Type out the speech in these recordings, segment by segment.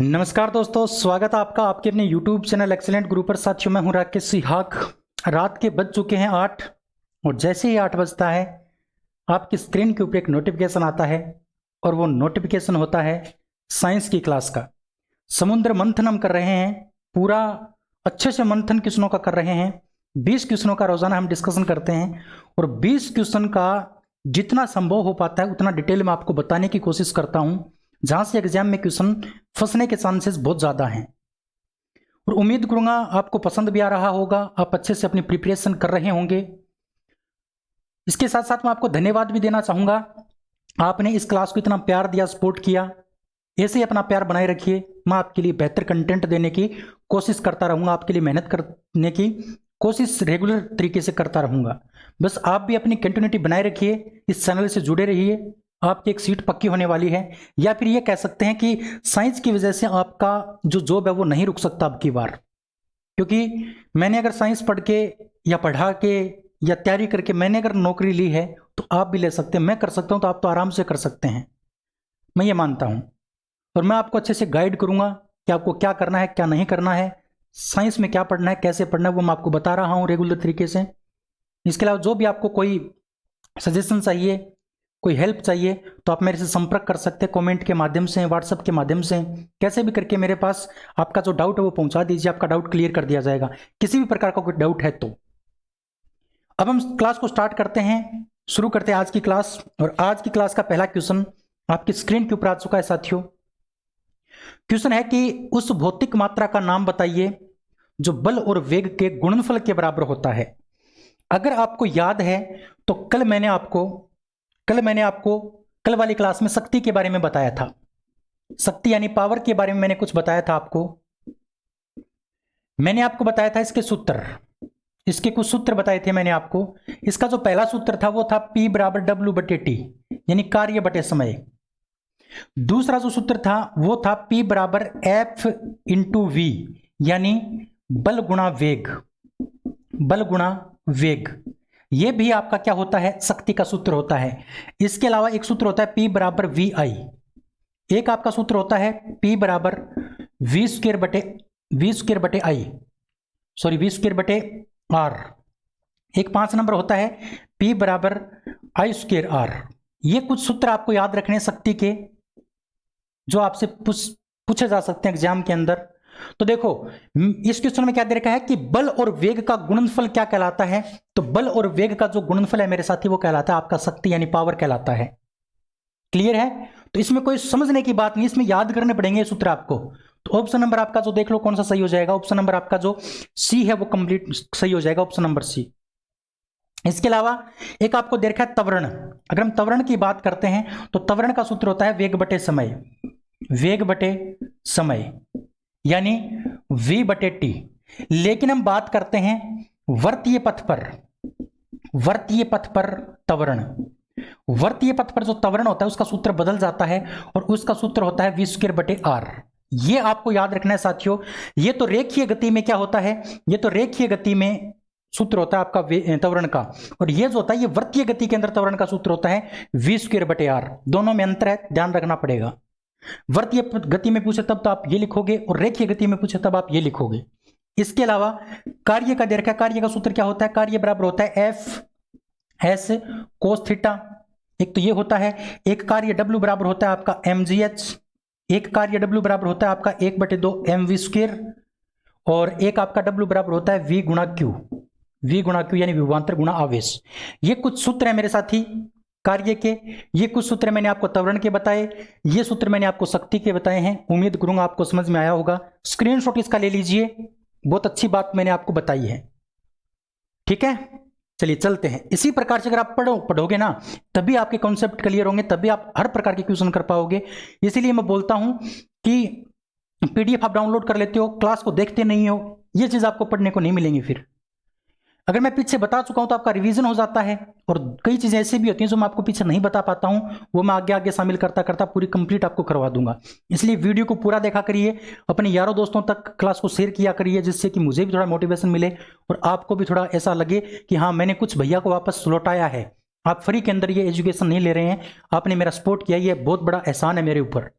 नमस्कार दोस्तों, स्वागत है आपका आपके अपने YouTube चैनल एक्सीलेंट गुरु पर। साथियों, मैं हूं राकेश सिहाग। रात के बज चुके हैं 8 और जैसे ही 8 बजता है आपकी स्क्रीन के ऊपर एक नोटिफिकेशन आता है और वो नोटिफिकेशन होता है साइंस की क्लास का। समुद्र मंथन हम कर रहे हैं, पूरा अच्छे से मंथन क्वेश्चनों का कर रहे हैं। 20 क्वेश्चनों का रोजाना हम डिस्कशन करते हैं और 20 क्वेश्चन का जितना संभव हो पाता है उतना डिटेल में आपको बताने की कोशिश करता हूं, जहां से एग्जाम में क्वेश्चन फंसने के चांसेस बहुत ज़्यादा हैं। और उम्मीद करूंगा आपको पसंद भी आ रहा होगा, आप अच्छे से अपनी प्रिपरेशन कर रहे होंगे। इसके साथ साथ मैं आपको धन्यवाद भी देना चाहूँगा, आपने इस क्लास को इतना प्यार दिया, सपोर्ट किया। ऐसे ही अपना प्यार बनाए रखिए। मैं आपके लिए बेहतर कंटेंट देने की कोशिश करता रहूँगा, आपके लिए मेहनत करने की कोशिश रेगुलर तरीके से करता रहूँगा। बस आप भी अपनी कंटिन्यूटी बनाए रखिए, इस चैनल से जुड़े रहिए। आपकी एक सीट पक्की होने वाली है, या फिर ये कह सकते हैं कि साइंस की वजह से आपका जो जॉब है वो नहीं रुक सकता अब की बार। क्योंकि मैंने अगर साइंस पढ़ के या पढ़ा के या तैयारी करके मैंने अगर नौकरी ली है तो आप भी ले सकते हैं। मैं कर सकता हूं तो आप तो आराम से कर सकते हैं, मैं ये मानता हूं। और मैं आपको अच्छे से गाइड करूंगा कि आपको क्या करना है, क्या नहीं करना है, साइंस में क्या पढ़ना है, कैसे पढ़ना है, वो मैं आपको बता रहा हूँ रेगुलर तरीके से। इसके अलावा जो भी आपको कोई सजेशन चाहिए, कोई हेल्प चाहिए, तो आप मेरे से संपर्क कर सकते हैं कमेंट के माध्यम से, व्हाट्सएप के माध्यम से, कैसे भी करके मेरे पास आपका जो डाउट है वो पहुंचा दीजिए। आपका डाउट क्लियर कर दिया जाएगा, किसी भी प्रकार का कोई डाउट है तो। अब हम क्लास को स्टार्ट करते हैं, शुरू करते हैं आज की क्लास। और आज की क्लास का पहला क्वेश्चन आपकी स्क्रीन के ऊपर आ चुका है साथियों। क्वेश्चन है कि उस भौतिक मात्रा का नाम बताइए जो बल और वेग के गुणनफल के बराबर होता है। अगर आपको याद है तो कल वाली क्लास में शक्ति के बारे में बताया था। शक्ति यानी पावर के बारे में मैंने कुछ बताया था आपको। मैंने आपको बताया था इसके कुछ सूत्र बताए थे मैंने आपको। इसका जो पहला सूत्र था वो था P बराबर W/T, यानी कार्य बटे समय। दूसरा जो सूत्र था वो था P बराबर F/V, यानी बल गुणा वेग। ये भी आपका क्या होता है, शक्ति का सूत्र होता है। इसके अलावा एक सूत्र होता है P बराबर VI। एक आपका सूत्र होता है P बराबर V स्क्वायर बटे R। एक 5 नंबर होता है P बराबर I स्क्वायर R। ये कुछ सूत्र आपको याद रखने शक्ति के, जो आपसे पूछे जा सकते हैं एग्जाम के अंदर। तो देखो इस क्वेश्चन में क्या दे रखा है कि बल और वेग का गुणनफल क्या कहलाता है। तो बल और वेग का जो गुणनफल है मेरे साथी वो कहलाता है आपका शक्ति यानी पावर कहलाता है। क्लियर है? तो इसमें कोई समझने की बात नहीं, इसमें याद करने पड़ेंगे सूत्र आपको। तो ऑप्शन नंबर आपका जो देख लो कौन सा सही हो जाएगा। ऑप्शन नंबर आपका जो सी है वो कंप्लीट सही हो जाएगा, ऑप्शन नंबर सी। इसके अलावा एक आपको दे रखा है त्वरण। अगर हम त्वरण की बात करते हैं तो त्वरण का सूत्र होता है वेग बटे समय, यानी V/T। लेकिन हम बात करते हैं वर्तीय पथ पर त्वरण। वर्तीय पथ पर जो त्वरण होता है उसका सूत्र बदल जाता है और उसका सूत्र होता है V²/R। ये आपको याद रखना है साथियों। ये तो रेखीय गति में क्या होता है, ये तो रेखीय गति में सूत्र होता है आपका त्वरण का, और ये जो होता है ये वर्तीय गति के अंदर त्वरण का सूत्र होता है V²/R। दोनों में अंतर है, ध्यान रखना पड़ेगा। वर्तीय गति में पूछे तब तो आप ये लिखोगे और रेखीय गति में पूछे तब आप ये लिखोगे। इसके अलावा कार्य का दे रखा है, कार्य का सूत्र क्या होता है, कार्य बराबर होता है F/S cos थीटा। एक तो ये होता है, एक कार्य W बराबर होता है आपका mgh, एक कार्य W बराबर होता है आपका 1/2 mv², और एक आपका W बराबर होता है V गुणा Q यानी विभवांतर गुणा आवेश। ये कुछ सूत्र है मेरे साथी कार्य के। ये कुछ सूत्र मैंने आपको त्वरण के बताए, ये सूत्र मैंने आपको शक्ति के बताए हैं। उम्मीद करूंगा आपको समझ में आया होगा। स्क्रीनशॉट इसका ले लीजिए, बहुत अच्छी बात मैंने आपको बताई है। ठीक है, चलिए चलते हैं। इसी प्रकार से अगर आप पढ़ोगे ना तभी आपके कॉन्सेप्ट क्लियर होंगे, तभी आप हर प्रकार के क्वेश्चन कर पाओगे। इसीलिए मैं बोलता हूं कि PDF आप डाउनलोड कर लेते हो, क्लास को देखते नहीं हो, ये चीज आपको पढ़ने को नहीं मिलेंगी। फिर अगर मैं पीछे बता चुका हूं तो आपका रिवीजन हो जाता है, और कई चीजें ऐसी भी होती हैं जो मैं आपको पीछे नहीं बता पाता हूं, वो मैं आगे आगे शामिल करता पूरी कंप्लीट आपको करवा दूंगा। इसलिए वीडियो को पूरा देखा करिए, अपने यारों दोस्तों तक क्लास को शेयर किया करिए, जिससे कि मुझे भी थोड़ा मोटिवेशन मिले और आपको भी थोड़ा ऐसा लगे कि हाँ मैंने कुछ भैया को वापस लौटाया है। आप फ्री के अंदर ये एजुकेशन नहीं ले रहे हैं, आपने मेरा सपोर्ट किया, ये बहुत बड़ा एहसान है मेरे ऊपर।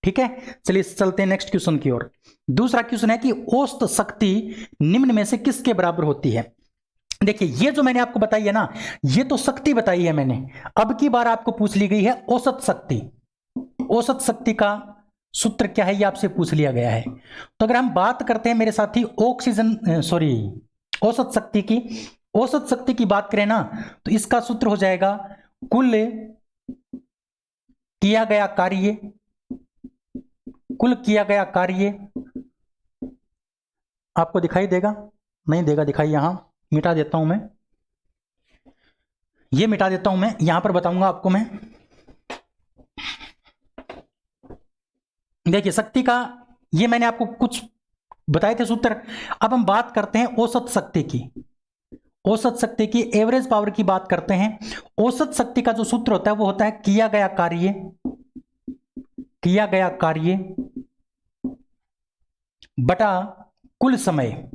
ठीक है, चलिए चलते हैं नेक्स्ट क्वेश्चन की ओर। दूसरा क्वेश्चन है कि औसत शक्ति निम्न में से किसके बराबर होती है। देखिए ये जो मैंने आपको बताई है ना, ये तो शक्ति बताई है मैंने, अब की बार आपको पूछ ली गई है औसत शक्ति। औसत शक्ति का सूत्र क्या है ये आपसे पूछ लिया गया है। तो अगर हम बात करते हैं मेरे साथी औसत शक्ति की, औसत शक्ति की बात करें ना, तो इसका सूत्र हो जाएगा कुल किया गया कार्य, कुल किया गया कार्य। आपको दिखाई देगा, नहीं देगा दिखाई, यहां मिटा देता हूं मैं, ये मिटा देता हूं मैं, यहां पर बताऊंगा आपको मैं। देखिए शक्ति का ये मैंने आपको कुछ बताए थे सूत्र। अब हम बात करते हैं औसत शक्ति की, औसत शक्ति की एवरेज पावर की बात करते हैं। औसत शक्ति का जो सूत्र होता है वो होता है किया गया कार्य, किया गया कार्य बटा कुल समय,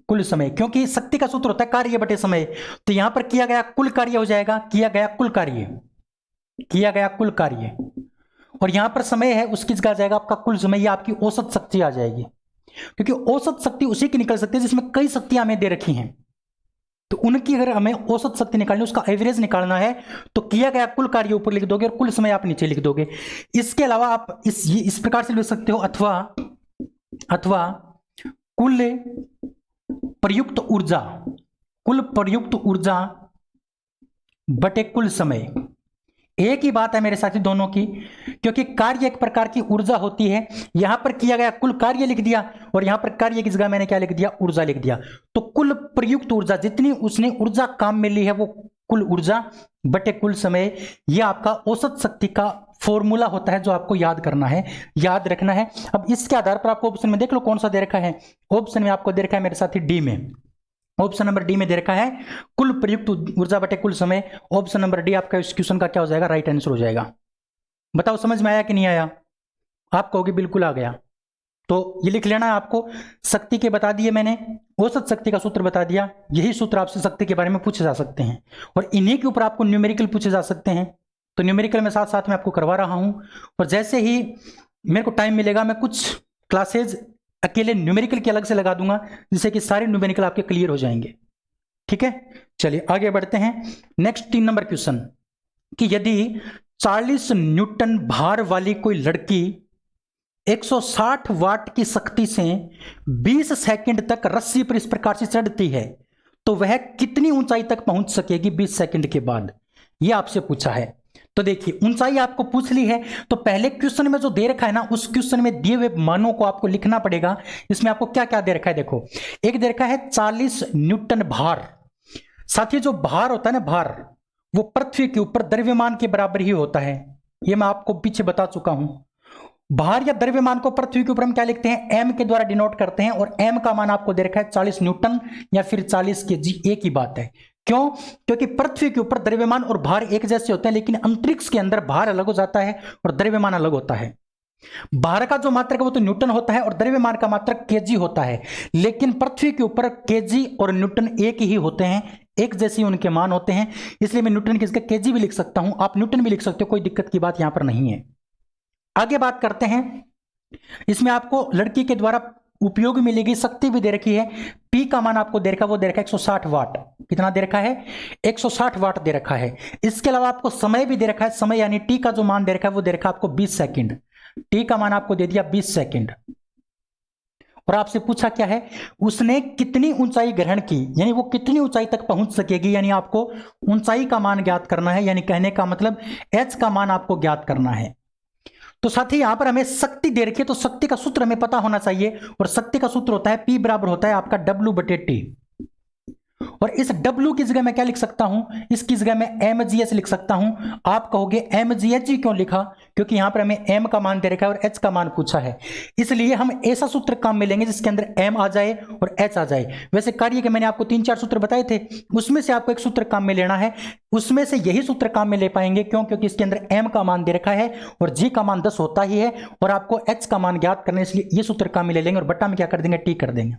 कुल समय, क्योंकि शक्ति का सूत्र होता है कार्य बटे समय, तो यहां पर किया गया कुल कार्य हो जाएगा, किया गया कुल कार्य, किया गया कुल कार्य, और यहां पर समय है उसकी जगह आ जाएगा आपका कुल समय, ये आपकी औसत शक्ति आ जाएगी। क्योंकि औसत शक्ति उसी की निकल सकती है जिसमें कई शक्तियां हमें दे रखी हैं, तो उनकी अगर हमें औसत शक्ति निकालनी, उसका एवरेज निकालना है, तो किया गया कुल कार्य ऊपर लिख दोगे और कुल समय आप नीचे लिख दोगे। इसके अलावा आप इस प्रकार से लिख सकते हो, अथवा कुल प्रयुक्त ऊर्जा, कुल प्रयुक्त ऊर्जा बटे कुल समय। एक ही बात है मेरे साथी दोनों की, क्योंकि कार्य एक प्रकार की ऊर्जा होती है। यहां पर किया गया कुल कार्य लिख दिया और यहां पर कार्य की जगह मैंने क्या लिख दिया, ऊर्जा लिख दिया। तो कुल प्रयुक्त ऊर्जा, जितनी उसने ऊर्जा काम में ली है वो कुल ऊर्जा बटे कुल समय, यह आपका औसत शक्ति का फॉर्मूला होता है जो आपको याद करना है, याद रखना है। अब इसके आधार पर आपको ऑप्शन में देख लो कौन सा दे रखा है। ऑप्शन में आपको दे रखा है मेरे साथी डी में, ऑप्शन नंबर डी में दे रखा है कुल प्रयुक्त ऊर्जा बटे कुल समय। ऑप्शन नंबर डी आपका इस क्वेश्चन का क्या हो जाएगा, राइट आंसर हो जाएगा। बताओ समझ में आया कि नहीं आया। आप कहोगे बिल्कुल आ गया, तो ये लिख लेना है आपको। शक्ति के बता दिए मैंने, औसत शक्ति का सूत्र बता दिया। यही सूत्र आपसे शक्ति के बारे में पूछे जा सकते हैं और इन्हीं के ऊपर आपको न्यूमेरिकल पूछे जा सकते हैं। तो न्यूमेरिकल में साथ साथ में आपको करवा रहा हूं, और जैसे ही मेरे को टाइम मिलेगा मैं कुछ क्लासेज अकेले न्यूमेरिकल के अलग से लगा दूंगा, जिससे कि सारे न्यूमेरिकल आपके क्लियर हो जाएंगे। ठीक है, चलिए आगे बढ़ते हैं। नेक्स्ट 3 नंबर क्वेश्चन, कि यदि 40 न्यूटन भार वाली कोई लड़की 160 वाट की शक्ति से 20 सेकंड तक रस्सी पर इस प्रकार से चढ़ती है, तो वह कितनी ऊंचाई तक पहुंच सकेगी 20 सेकंड के बाद, यह आपसे पूछा है। तो देखिए ऊंचाई आपको पूछ ली है, तो पहले क्वेश्चन में जो दे रखा है ना, उस क्वेश्चन में दिए हुए मानों को आपको लिखना पड़ेगा। इसमें आपको क्या क्या दे रखा है, देखो एक दे रखा है 40 न्यूटन भार। साथ ही जो भार होता है ना, भार वो पृथ्वी के ऊपर द्रव्यमान के बराबर ही होता है, ये मैं आपको पीछे बता चुका हूं। भार या द्रव्यमान को पृथ्वी के ऊपर हम क्या लिखते हैं, एम के द्वारा डिनोट करते हैं, और एम का मान आपको दे रखा है 40 न्यूटन या फिर 40 केजी, एक ही बात है। क्यों? क्योंकि पृथ्वी के ऊपर द्रव्यमान और भार एक जैसे होते हैं, लेकिन अंतरिक्ष के अंदर भार अलग हो जाता है और द्रव्यमान अलग होता है। भार का जो मात्रक है वो तो न्यूटन होता है और द्रव्यमान का मात्रक केजी होता है, लेकिन पृथ्वी के ऊपर केजी और न्यूटन एक ही होते हैं, एक जैसे उनके मान होते हैं। इसलिए मैं न्यूटन की जगह केजी भी लिख सकता हूं, आप न्यूटन भी लिख सकते हो, कोई दिक्कत की बात यहां पर नहीं है। आगे बात करते हैं, इसमें आपको लड़की के द्वारा उपयोग में ली गई शक्ति भी दे रखी है। पी का मान आपको दे रखा है, वो दे रखा है 160 वाट। कितना दे रखा है, 160 वाट दे रखा है। इसके अलावा आपको समय भी दे रखा है, समय यानी टी का जो मान दे रखा है वो दे रखा है आपको 20 सेकंड। टी का मान आपको दे दिया 20 सेकंड, और आपसे पूछा क्या है, उसने कितनी ऊंचाई ग्रहण की, यानी वो कितनी ऊंचाई तक पहुंच सकेगी, यानी आपको ऊंचाई का मान ज्ञात करना है, यानी कहने का मतलब एच का मान आपको ज्ञात करना है। तो साथ ही यहां पर हमें शक्ति दे रखी है, तो शक्ति का सूत्र हमें पता होना चाहिए, और शक्ति का सूत्र होता है P बराबर होता है आपका W बटे T। और इस W की जगह मैं क्या लिख सकता हूं, इसकी जगह मैं mgh लिख सकता हूं। आप कहोगे mgh क्यों लिखा, क्योंकि यहां पर हमें m का मान दे रखा है और h का मान पूछा है, इसलिए हम ऐसा सूत्र काम में लेंगे जिसके अंदर m आ जाए और h आ जाए। वैसे कार्य के मैंने आपको 3-4 सूत्र बताए थे, उसमें से आपको एक सूत्र काम में लेना है, उसमें से यही सूत्र काम में ले पाएंगे। क्यों? क्योंकि इसके अंदर m का मान दे रखा है और g का मान 10 होता ही है, और आपको h का मान ज्ञात करने, इसलिए ये सूत्र काम में ले लेंगे और बट्टा में क्या कर देंगे, t कर देंगे।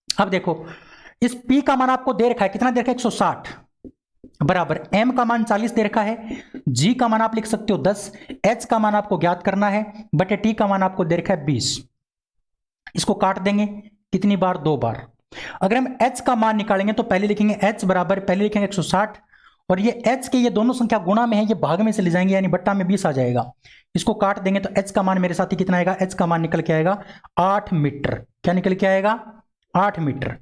अब देखो इस P का मान आपको दे रखा है, कितना दे रखा है, 160। बराबर m का मान 40 दे रखा है, g का मान आप लिख सकते हो 10, h का मान आपको ज्ञात करना है, बटे t का मान आपको दे रखा है 20। इसको काट देंगे कितनी बार? 2 बार। अगर हम h का मान निकालेंगे तो पहले लिखेंगे h बराबर, पहले लिखेंगे 160 और ये h के ये दोनों संख्या गुणा में है, ये भाग में से ले जाएंगे यानी बट्टा में 20 आ जाएगा। इसको काट देंगे तो h का मान मेरे साथी कितना आएगा? h का मान निकल के आएगा 8 मीटर। क्या निकल के आएगा? 8 मीटर।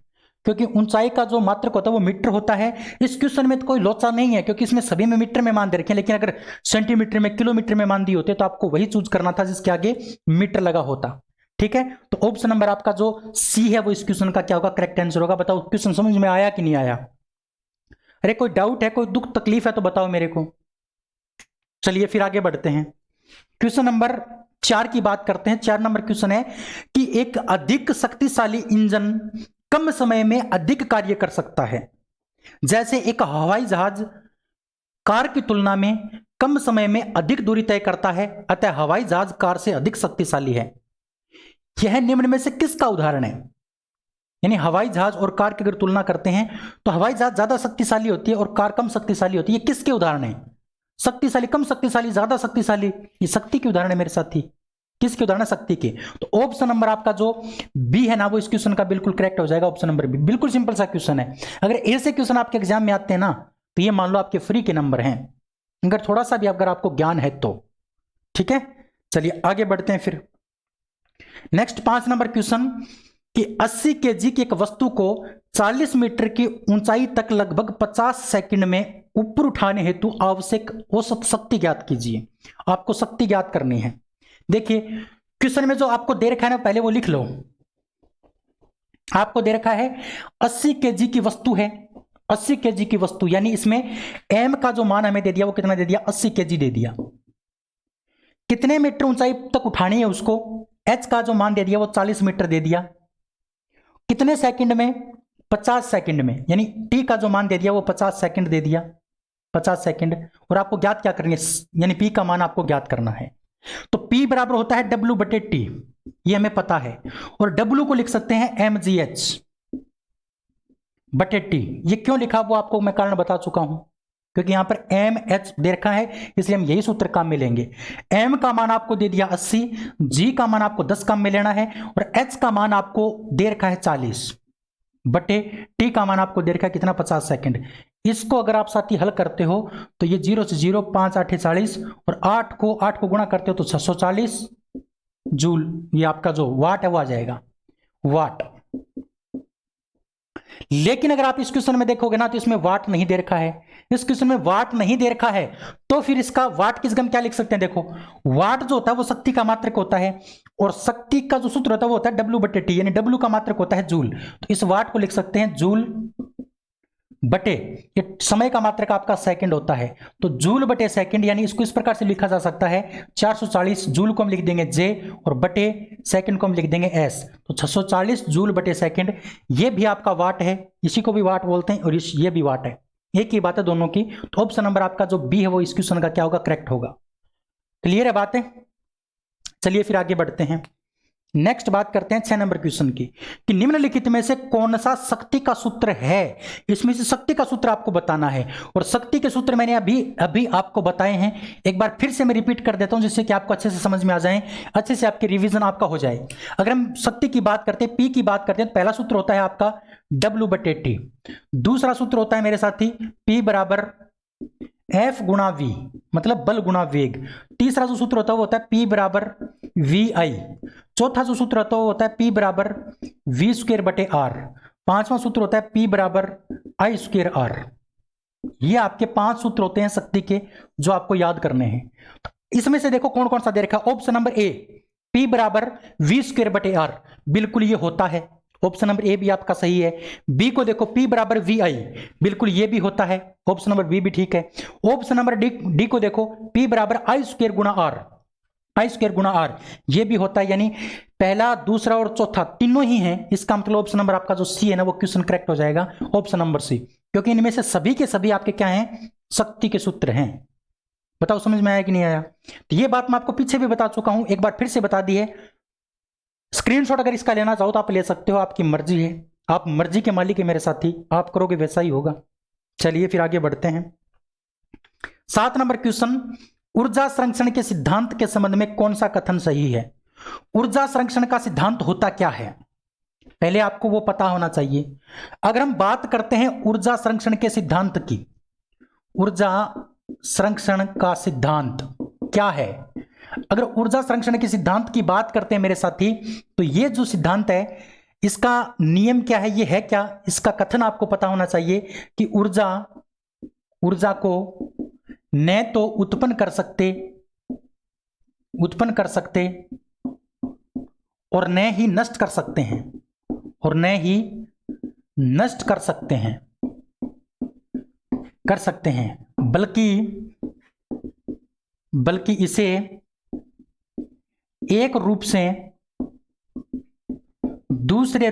क्योंकि ऊंचाई का जो मात्रक होता है वो मीटर होता है। इस क्वेश्चन में तो कोई लोचा नहीं है क्योंकि इसमें सभी में मीटर में मान दे रखे हैं, लेकिन अगर सेंटीमीटर में, किलोमीटर में मान दिए होते तो आपको वही चूज करना था जिसके आगे मीटर लगा होता। ठीक है, तो ऑप्शन नंबर आपका जो सी है वो इस क्वेश्चन का क्या होगा? करेक्ट आंसर होगा। बताओ क्वेश्चन समझ में आया कि नहीं आया? अरे कोई डाउट है, कोई दुख तकलीफ है तो बताओ मेरे को। चलिए फिर आगे बढ़ते हैं। क्वेश्चन नंबर 4 की बात करते हैं। 4 नंबर क्वेश्चन है कि एक अधिक शक्तिशाली इंजन कम समय में अधिक कार्य कर सकता है। जैसे एक हवाई जहाज कार की तुलना में कम समय में अधिक दूरी तय करता है, अतः हवाई जहाज कार से अधिक शक्तिशाली है। यह निम्न में से किसका उदाहरण है? यानी हवाई जहाज और कार की अगर तुलना करते हैं तो हवाई जहाज ज्यादा शक्तिशाली होती है और कार कम शक्तिशाली होती है। ये किसके उदाहरण है? शक्तिशाली, कम शक्तिशाली, ज्यादा शक्तिशाली, ये शक्ति के उदाहरण है मेरे साथी। किसके उदाहरण है? शक्ति के। तो ऑप्शन नंबर आपका जो बी है ना वो इस क्वेश्चन का बिल्कुल करेक्ट हो जाएगा। ऑप्शन नंबर बी बिल्कुल सिंपल सा क्वेश्चन है। अगर ऐसे क्वेश्चन आपके एग्जाम में आते हैं ना तो ये मान लो आपके फ्री के नंबर हैं, अगर थोड़ा सा भी अगर आपको ज्ञान है तो। ठीक है, चलिए आगे बढ़ते हैं फिर। नेक्स्ट 5 नंबर क्वेश्चन कि 80 केजी की एक वस्तु को 40 मीटर की ऊंचाई तक लगभग 50 सेकंड में ऊपर उठाने हेतु आवश्यक औसत शक्ति ज्ञात कीजिए। आपको शक्ति ज्ञात करनी है। देखिए क्वेश्चन में जो आपको दे रखा है ना पहले वो लिख लो। आपको दे रखा है 80 केजी की वस्तु है, 80 केजी की वस्तु, यानी इसमें m का जो मान हमें दे दिया वो कितना दे दिया? 80 केजी दे दिया। कितने मीटर ऊंचाई तक उठानी है उसको? h का जो मान दे दिया वो 40 मीटर दे दिया। कितने सेकंड में? 50 सेकंड में, यानी t का जो मान दे दिया वो 50 सेकंड दे दिया, 50 सेकंड। और आपको ज्ञात क्या करनी है? यानी p का मान आपको ज्ञात करना है। तो p बराबर होता है w बटे t, ये हमें पता है। और w को लिख सकते हैं mgh बटे t। ये क्यों लिखा वो आपको मैं कारण बता चुका हूं, क्योंकि यहां पर mh दे रखा है इसलिए हम यही सूत्र काम में लेंगे। m का मान आपको दे दिया 80, g का मान आपको 10 काम में लेना है और h का मान आपको दे रखा है 40 बटे t का मान आपको दे रखा है कितना? 50 सेकंड। इसको अगर आप साथी हल करते हो तो ये 0 से 0, 5 8 40 और 8 को गुणा करते हो तो 640 जूल, ये आपका जो वाट है वो आ जाएगा, वाट। लेकिन अगर आप इस क्वेश्चन में देखोगे ना तो इसमें वाट नहीं दे रखा है। इस क्वेश्चन में वाट नहीं दे रखा है तो फिर इसका वाट की जगह क्या लिख सकते हैं? देखो वाट जो होता है वो शक्ति का मात्रक होता है और शक्ति का जो सूत्र होता है वो होता है W बटे टी, यानी W का मात्रक होता है जूल। तो इस वाट को लिख सकते हैं जूल बटे, ये समय का मात्रक आपका सेकंड होता है तो जूल बटे सेकंड, यानी इसको इस प्रकार से लिखा जा सकता है 440 जूल को हम लिख देंगे J और बटे सेकंड को हम लिख देंगे S। तो 640 जूल बटे सेकंड, ये भी आपका वाट है, इसी को भी वाट बोलते हैं और ये भी वाट है, एक ही बात है दोनों की। तो ऑप्शन नंबर आपका जो बी है वो इस क्वेश्चन का क्या होगा? करेक्ट होगा। क्लियर है बातें? चलिए फिर आगे बढ़ते हैं। नेक्स्ट बात करते हैं 6 नंबर क्वेश्चन की कि निम्नलिखित में से कौन सा शक्ति का सूत्र है? इसमें से शक्ति का सूत्र आपको बताना है और शक्ति के सूत्र मैंने अभी आपको बताए हैं। एक बार फिर से मैं रिपीट कर देता हूं जिससे कि आपको अच्छे से समझ में आ जाए, अच्छे से आपकी रिवीजन आपका हो जाए। अगर हम शक्ति की बात करते हैं, पी की बात करते हैं तो पहला सूत्र होता है आपका W बटे टी। दूसरा सूत्र होता है मेरे साथी P बराबर F गुणा V, मतलब बल गुणा वेग। तीसरा जो सूत्र होता है वो होता है P बराबर VI। चौथा जो सूत्र होता है वो होता है P बराबर V स्क्वायर बटे R। पांचवा सूत्र होता है P बराबर I स्क्वायर R। ये आपके 5 सूत्र होते हैं शक्ति के जो आपको याद करने हैं। तो इसमें से देखो कौन कौन सा दे रखा है। ऑप्शन नंबर ए P बराबर V स्क्वायर बटे R, बिल्कुल ये होता है। ऑप्शन नंबर ए भी आपका सही है। बी को देखो P बराबर VI, बिल्कुल ये भी होता है। ऑप्शन नंबर बी भी ठीक है। ऑप्शन नंबर डी को देखो P बराबर I स्क्वायर गुणा R, I स्क्वायर गुणा R, ये भी होता है। यानी पहला, दूसरा और चौथा तीनों ही हैं। इसका मतलब ऑप्शन नंबर आपका जो सी है ना वो क्वेश्चन करेक्ट हो जाएगा, ऑप्शन नंबर सी, क्योंकि इनमें से सभी के सभी आपके क्या हैं? शक्ति के सूत्र हैं। बताओ समझ में आया कि नहीं आया? तो ये बात मैं आपको पीछे भी बता चुका हूं, एक बार फिर से बता दी है। स्क्रीनशॉट अगर इसका लेना चाहो तो आप ले सकते हो, आपकी मर्जी है, आप मर्जी के मालिक है मेरे साथी, आप करोगे वैसा ही होगा। चलिए फिर आगे बढ़ते हैं। 7 नंबर क्वेश्चन, ऊर्जा संरक्षण के सिद्धांत के संबंध में कौन सा कथन सही है? ऊर्जा संरक्षण का सिद्धांत होता क्या है, पहले आपको वो पता होना चाहिए। अगर हम बात करते हैं ऊर्जा संरक्षण के सिद्धांत की, ऊर्जा संरक्षण का सिद्धांत क्या है? अगर ऊर्जा संरक्षण के सिद्धांत की बात करते हैं मेरे साथी, तो ये जो सिद्धांत है इसका नियम क्या है, ये है क्या, इसका कथन आपको पता होना चाहिए कि ऊर्जा को न तो उत्पन्न कर सकते और न ही नष्ट कर सकते हैं, बल्कि इसे एक रूप से दूसरे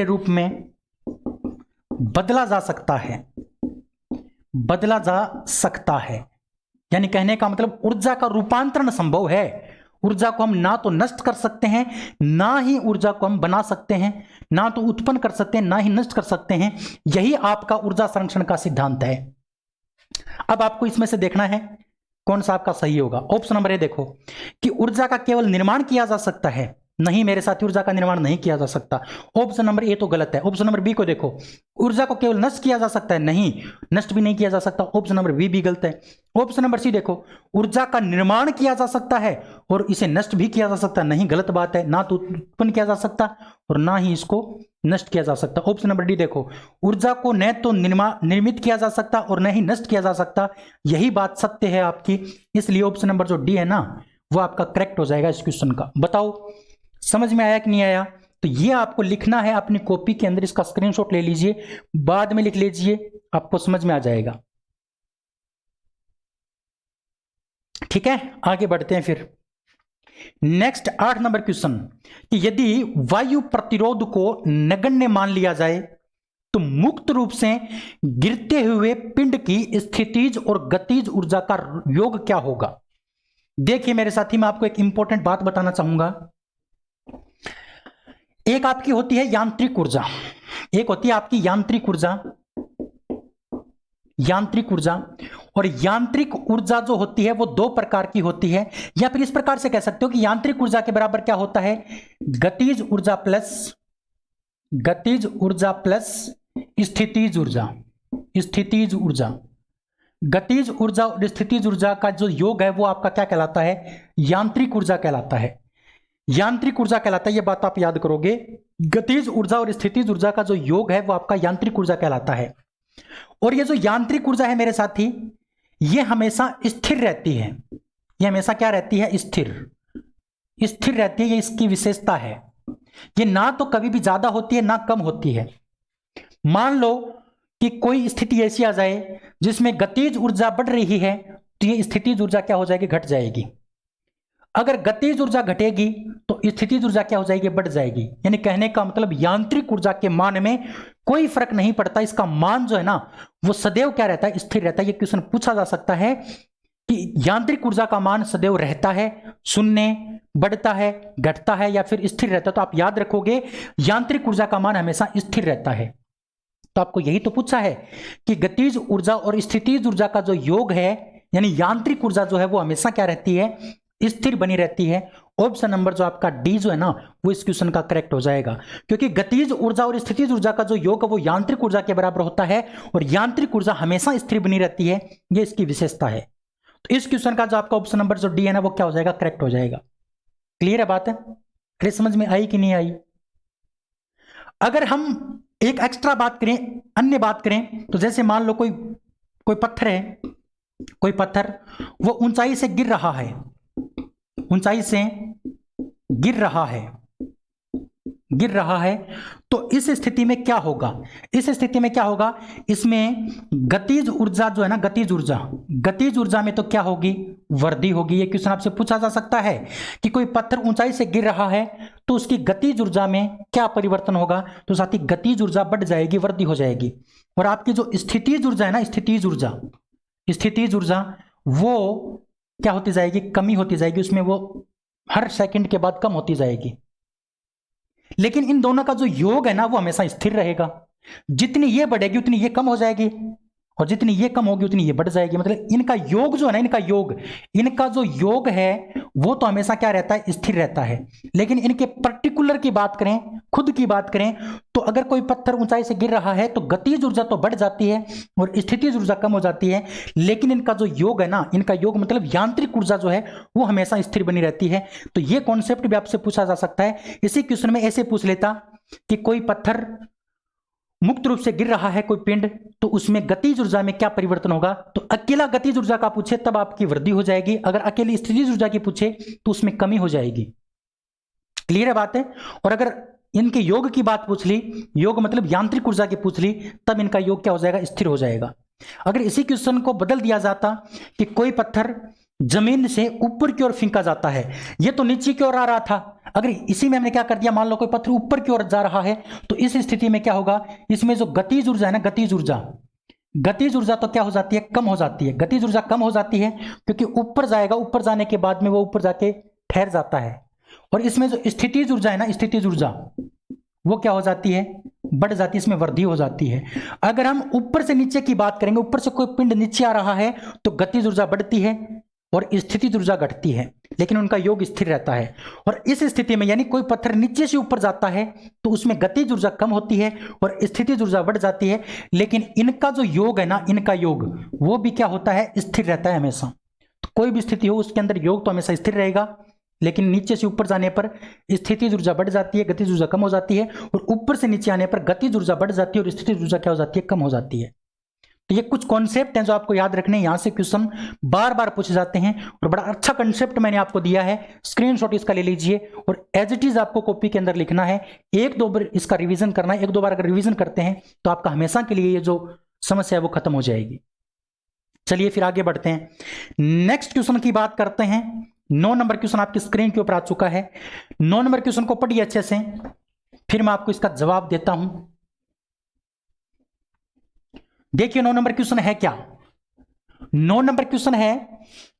रूप में बदला जा सकता है। यानी कहने का मतलब ऊर्जा का रूपांतरण संभव है। ऊर्जा को हम ना तो नष्ट कर सकते हैं, ना ही ऊर्जा को हम बना सकते हैं, ना तो उत्पन्न कर सकते हैं, ना ही नष्ट कर सकते हैं। यही आपका ऊर्जा संरक्षण का सिद्धांत है। अब आपको इसमें से देखना है कौन सा आपका सही होगा। ऑप्शन नंबर ए देखो कि ऊर्जा का केवल निर्माण किया जा सकता है। नहीं मेरे साथी, ऊर्जा का निर्माण नहीं किया जा सकता। ऑप्शन नंबर ए तो गलत है। ऑप्शन नंबर बी को देखो, ऊर्जा को केवल नष्ट किया जा सकता है। नहीं, नष्ट भी नहीं किया जा सकता। ऑप्शन नंबर बी भी गलत है। ऑप्शन नंबर सी देखो, ऊर्जा का निर्माण किया जा सकता है और इसे नष्ट भी किया जा सकता है। नहीं, गलत बात है। ना तो उत्पन्न किया जा सकता और ना ही इसको नष्ट किया जा सकता। ऑप्शन नंबर डी देखो, ऊर्जा को न तो निर्मित किया जा सकता और न ही नष्ट किया जा सकता। यही बात सत्य है आपकी, इसलिए ऑप्शन नंबर जो डी है ना, वो आपका करेक्ट हो जाएगा इस क्वेश्चन का। बताओ समझ में आया कि नहीं आया? तो ये आपको लिखना है अपनी कॉपी के अंदर, इसका स्क्रीनशॉट ले लीजिए, बाद में लिख लीजिए, आपको समझ में आ जाएगा। ठीक है, आगे बढ़ते हैं फिर। नेक्स्ट 8 नंबर क्वेश्चन कि यदि वायु प्रतिरोध को नगण्य मान लिया जाए तो मुक्त रूप से गिरते हुए पिंड की स्थितिज और गतिज ऊर्जा का योग क्या होगा? देखिए मेरे साथी, मैं आपको एक इंपॉर्टेंट बात बताना चाहूंगा। एक आपकी होती है यांत्रिक ऊर्जा, एक होती है आपकी यांत्रिक ऊर्जा। और यांत्रिक ऊर्जा जो होती है वो 2 प्रकार की होती है, या फिर इस प्रकार से कह सकते हो कि यांत्रिक ऊर्जा के बराबर क्या होता है? गतिज ऊर्जा प्लस स्थितिज ऊर्जा। गतिज ऊर्जा और स्थितिज ऊर्जा का जो योग है वो आपका क्या कहलाता है? यांत्रिक ऊर्जा कहलाता है। यांत्रिक ऊर्जा कहलाता है, ये बात आप याद करोगे। गतिज ऊर्जा और स्थितिज ऊर्जा का जो योग है वो आपका यांत्रिक ऊर्जा कहलाता है। और ये जो यांत्रिक ऊर्जा है मेरे साथी, ये हमेशा स्थिर रहती है। ये हमेशा क्या रहती है? स्थिर रहती है। ये इसकी विशेषता है। ये ना तो कभी भी ज्यादा होती है ना कम होती है। मान लो कि कोई स्थिति ऐसी आ जाए जिसमें गतिज ऊर्जा बढ़ रही है, तो ये स्थितिज ऊर्जा क्या हो जाएगी? घट जाएगी। अगर गतिज ऊर्जा घटेगी तो स्थितिज ऊर्जा क्या हो जाएगी? बढ़ जाएगी। यानी कहने का मतलब यांत्रिक ऊर्जा के मान में कोई फर्क नहीं पड़ता। इसका मान जो है ना वो सदैव क्या रहता है? स्थिर रहता है। ये क्वेश्चन पूछा जा सकता है कि यांत्रिक ऊर्जा का मान सदैव रहता है, शून्य, बढ़ता है, घटता है या फिर स्थिर रहता है? तो आप याद रखोगे यांत्रिक ऊर्जा का मान हमेशा स्थिर रहता है। तो आपको यही तो पूछा है कि गतिज ऊर्जा और स्थितिज ऊर्जा का जो योग है, यानी यांत्रिक ऊर्जा जो है वो हमेशा क्या रहती है? स्थिर बनी रहती है। ऑप्शन नंबर जो आपका डी जो है ना वो इस क्वेश्चन का करेक्ट हो जाएगा, क्योंकि गतिज ऊर्जा और स्थितिज ऊर्जा का जो योग है वो यांत्रिक ऊर्जा के बराबर होता है और यांत्रिक ऊर्जा हमेशा स्थिर बनी रहती है। ये इसकी विशेषता है। तो इस क्वेश्चन का जो आपका ऑप्शन नंबर जो डी है ना वो क्या हो जाएगा? करेक्ट हो जाएगा। क्लियर है बात है? क्लियर, समझ में आई कि नहीं आई? अगर हम एक एक्स्ट्रा बात करें, अन्य बात करें, तो जैसे मान लो कोई पत्थर है, कोई पत्थर वो ऊंचाई से गिर रहा है, तो इस स्थिति में क्या होगा? इसमें गतिज ऊर्जा जो है ना, गतिज ऊर्जा में तो क्या होगी? वृद्धि होगी। ये क्वेश्चन आपसे पूछा जा सकता है कि कोई पत्थर ऊंचाई से गिर रहा है तो उसकी गतिज ऊर्जा में क्या परिवर्तन होगा? तो साथी गतिज ऊर्जा बढ़ जाएगी, वृद्धि हो जाएगी। और आपकी जो स्थितिज ऊर्जा है ना, स्थितिज ऊर्जा वो क्या होती जाएगी? कमी होती जाएगी। उसमें वो हर सेकंड के बाद कम होती जाएगी। लेकिन इन दोनों का जो योग है ना वो हमेशा स्थिर रहेगा। जितनी ये बढ़ेगी उतनी ये कम हो जाएगी, और जितनी ये कम होगी उतनी ये बढ़ जाएगी। मतलब इनका योग जो है ना, इनका जो योग है वो तो हमेशा क्या रहता है, स्थिर रहता है। लेकिन इनके पर्टिकुलर की बात करें, खुद की बात करें, तो अगर कोई पत्थर ऊंचाई से गिर रहा है तो गतिज ऊर्जा तो बढ़ जाती है और स्थितिज ऊर्जा कम हो जाती है। लेकिन इनका जो योग है ना, इनका योग मतलब यांत्रिक ऊर्जा जो है वो हमेशा स्थिर बनी रहती है। तो ये कॉन्सेप्ट भी आपसे पूछा जा सकता है। इसी क्वेश्चन में ऐसे पूछ लेता कि कोई पत्थर मुक्त रूप से गिर रहा है, कोई पिंड, तो उसमें गतिज ऊर्जा में क्या परिवर्तन होगा। तो अकेला गतिज ऊर्जा का पूछे तब आपकी वृद्धि हो जाएगी, अगर अकेली स्थितिज ऊर्जा की पूछे तो उसमें कमी हो जाएगी। क्लियर है बात है। और अगर इनके योग की बात पूछ ली, योग मतलब यांत्रिक ऊर्जा की पूछ ली, तब इनका योग क्या हो जाएगा, स्थिर हो जाएगा। अगर इसी क्वेश्चन को बदल दिया जाता कि कोई पत्थर जमीन से ऊपर की ओर फेंका जाता है, ये तो नीचे की ओर आ रहा था, अगर इसी में हमने क्या कर दिया, मान लो कोई पत्थर ऊपर की ओर जा रहा है, तो इस स्थिति में क्या होगा, इसमें जो गतिज ऊर्जा है ना, गतिज ऊर्जा तो क्या हो जाती है, कम हो जाती है। गतिज ऊर्जा कम हो जाती है क्योंकि ऊपर जाएगा, ऊपर जाने के बाद में वो ऊपर जाके ठहर जाता है। और इसमें जो स्थितिज ऊर्जा है ना, स्थितिज ऊर्जा वो क्या हो जाती है, बढ़ जाती है, इसमें वृद्धि हो जाती है। अगर हम ऊपर से नीचे की बात करेंगे, ऊपर से कोई पिंड नीचे आ रहा है तो गतिज ऊर्जा बढ़ती है और स्थितिज ऊर्जा घटती है, लेकिन उनका योग स्थिर रहता है। और इस स्थिति में यानी कोई पत्थर नीचे से ऊपर जाता है तो उसमें गतिज ऊर्जा कम होती है और स्थितिज ऊर्जा बढ़ जाती है। लेकिन इनका जो योग है ना, इनका योग वो भी क्या होता है, स्थिर रहता है हमेशा। तो कोई भी स्थिति हो उसके अंदर योग तो हमेशा स्थिर रहेगा, लेकिन नीचे से ऊपर जाने पर स्थितिज ऊर्जा बढ़ जाती है, गतिज ऊर्जा कम हो जाती है, और ऊपर से नीचे आने पर गतिज ऊर्जा बढ़ जाती है और स्थितिज ऊर्जा क्या हो जाती है, कम हो जाती है। तो ये कुछ कॉन्सेप्ट हैं जो आपको याद रखने हैं, यहां से क्वेश्चन बार बार पूछे जाते हैं और बड़ा अच्छा कॉन्सेप्ट मैंने आपको दिया है, स्क्रीनशॉट इसका ले लीजिए और एज इट इज आपको कॉपी के अंदर लिखना है। एक दो बार इसका रिवीजन करना है, एक दो बार अगर रिवीजन करते हैं तो आपका हमेशा के लिए ये जो समस्या है वो खत्म हो जाएगी। चलिए फिर आगे बढ़ते हैं, नेक्स्ट क्वेश्चन की बात करते हैं। 9 नंबर क्वेश्चन आपकी स्क्रीन के ऊपर आ चुका है। 9 नंबर क्वेश्चन को पढ़िए अच्छे से, फिर मैं आपको इसका जवाब देता हूं। देखिए 9 नंबर क्वेश्चन है क्या। 9 नंबर क्वेश्चन है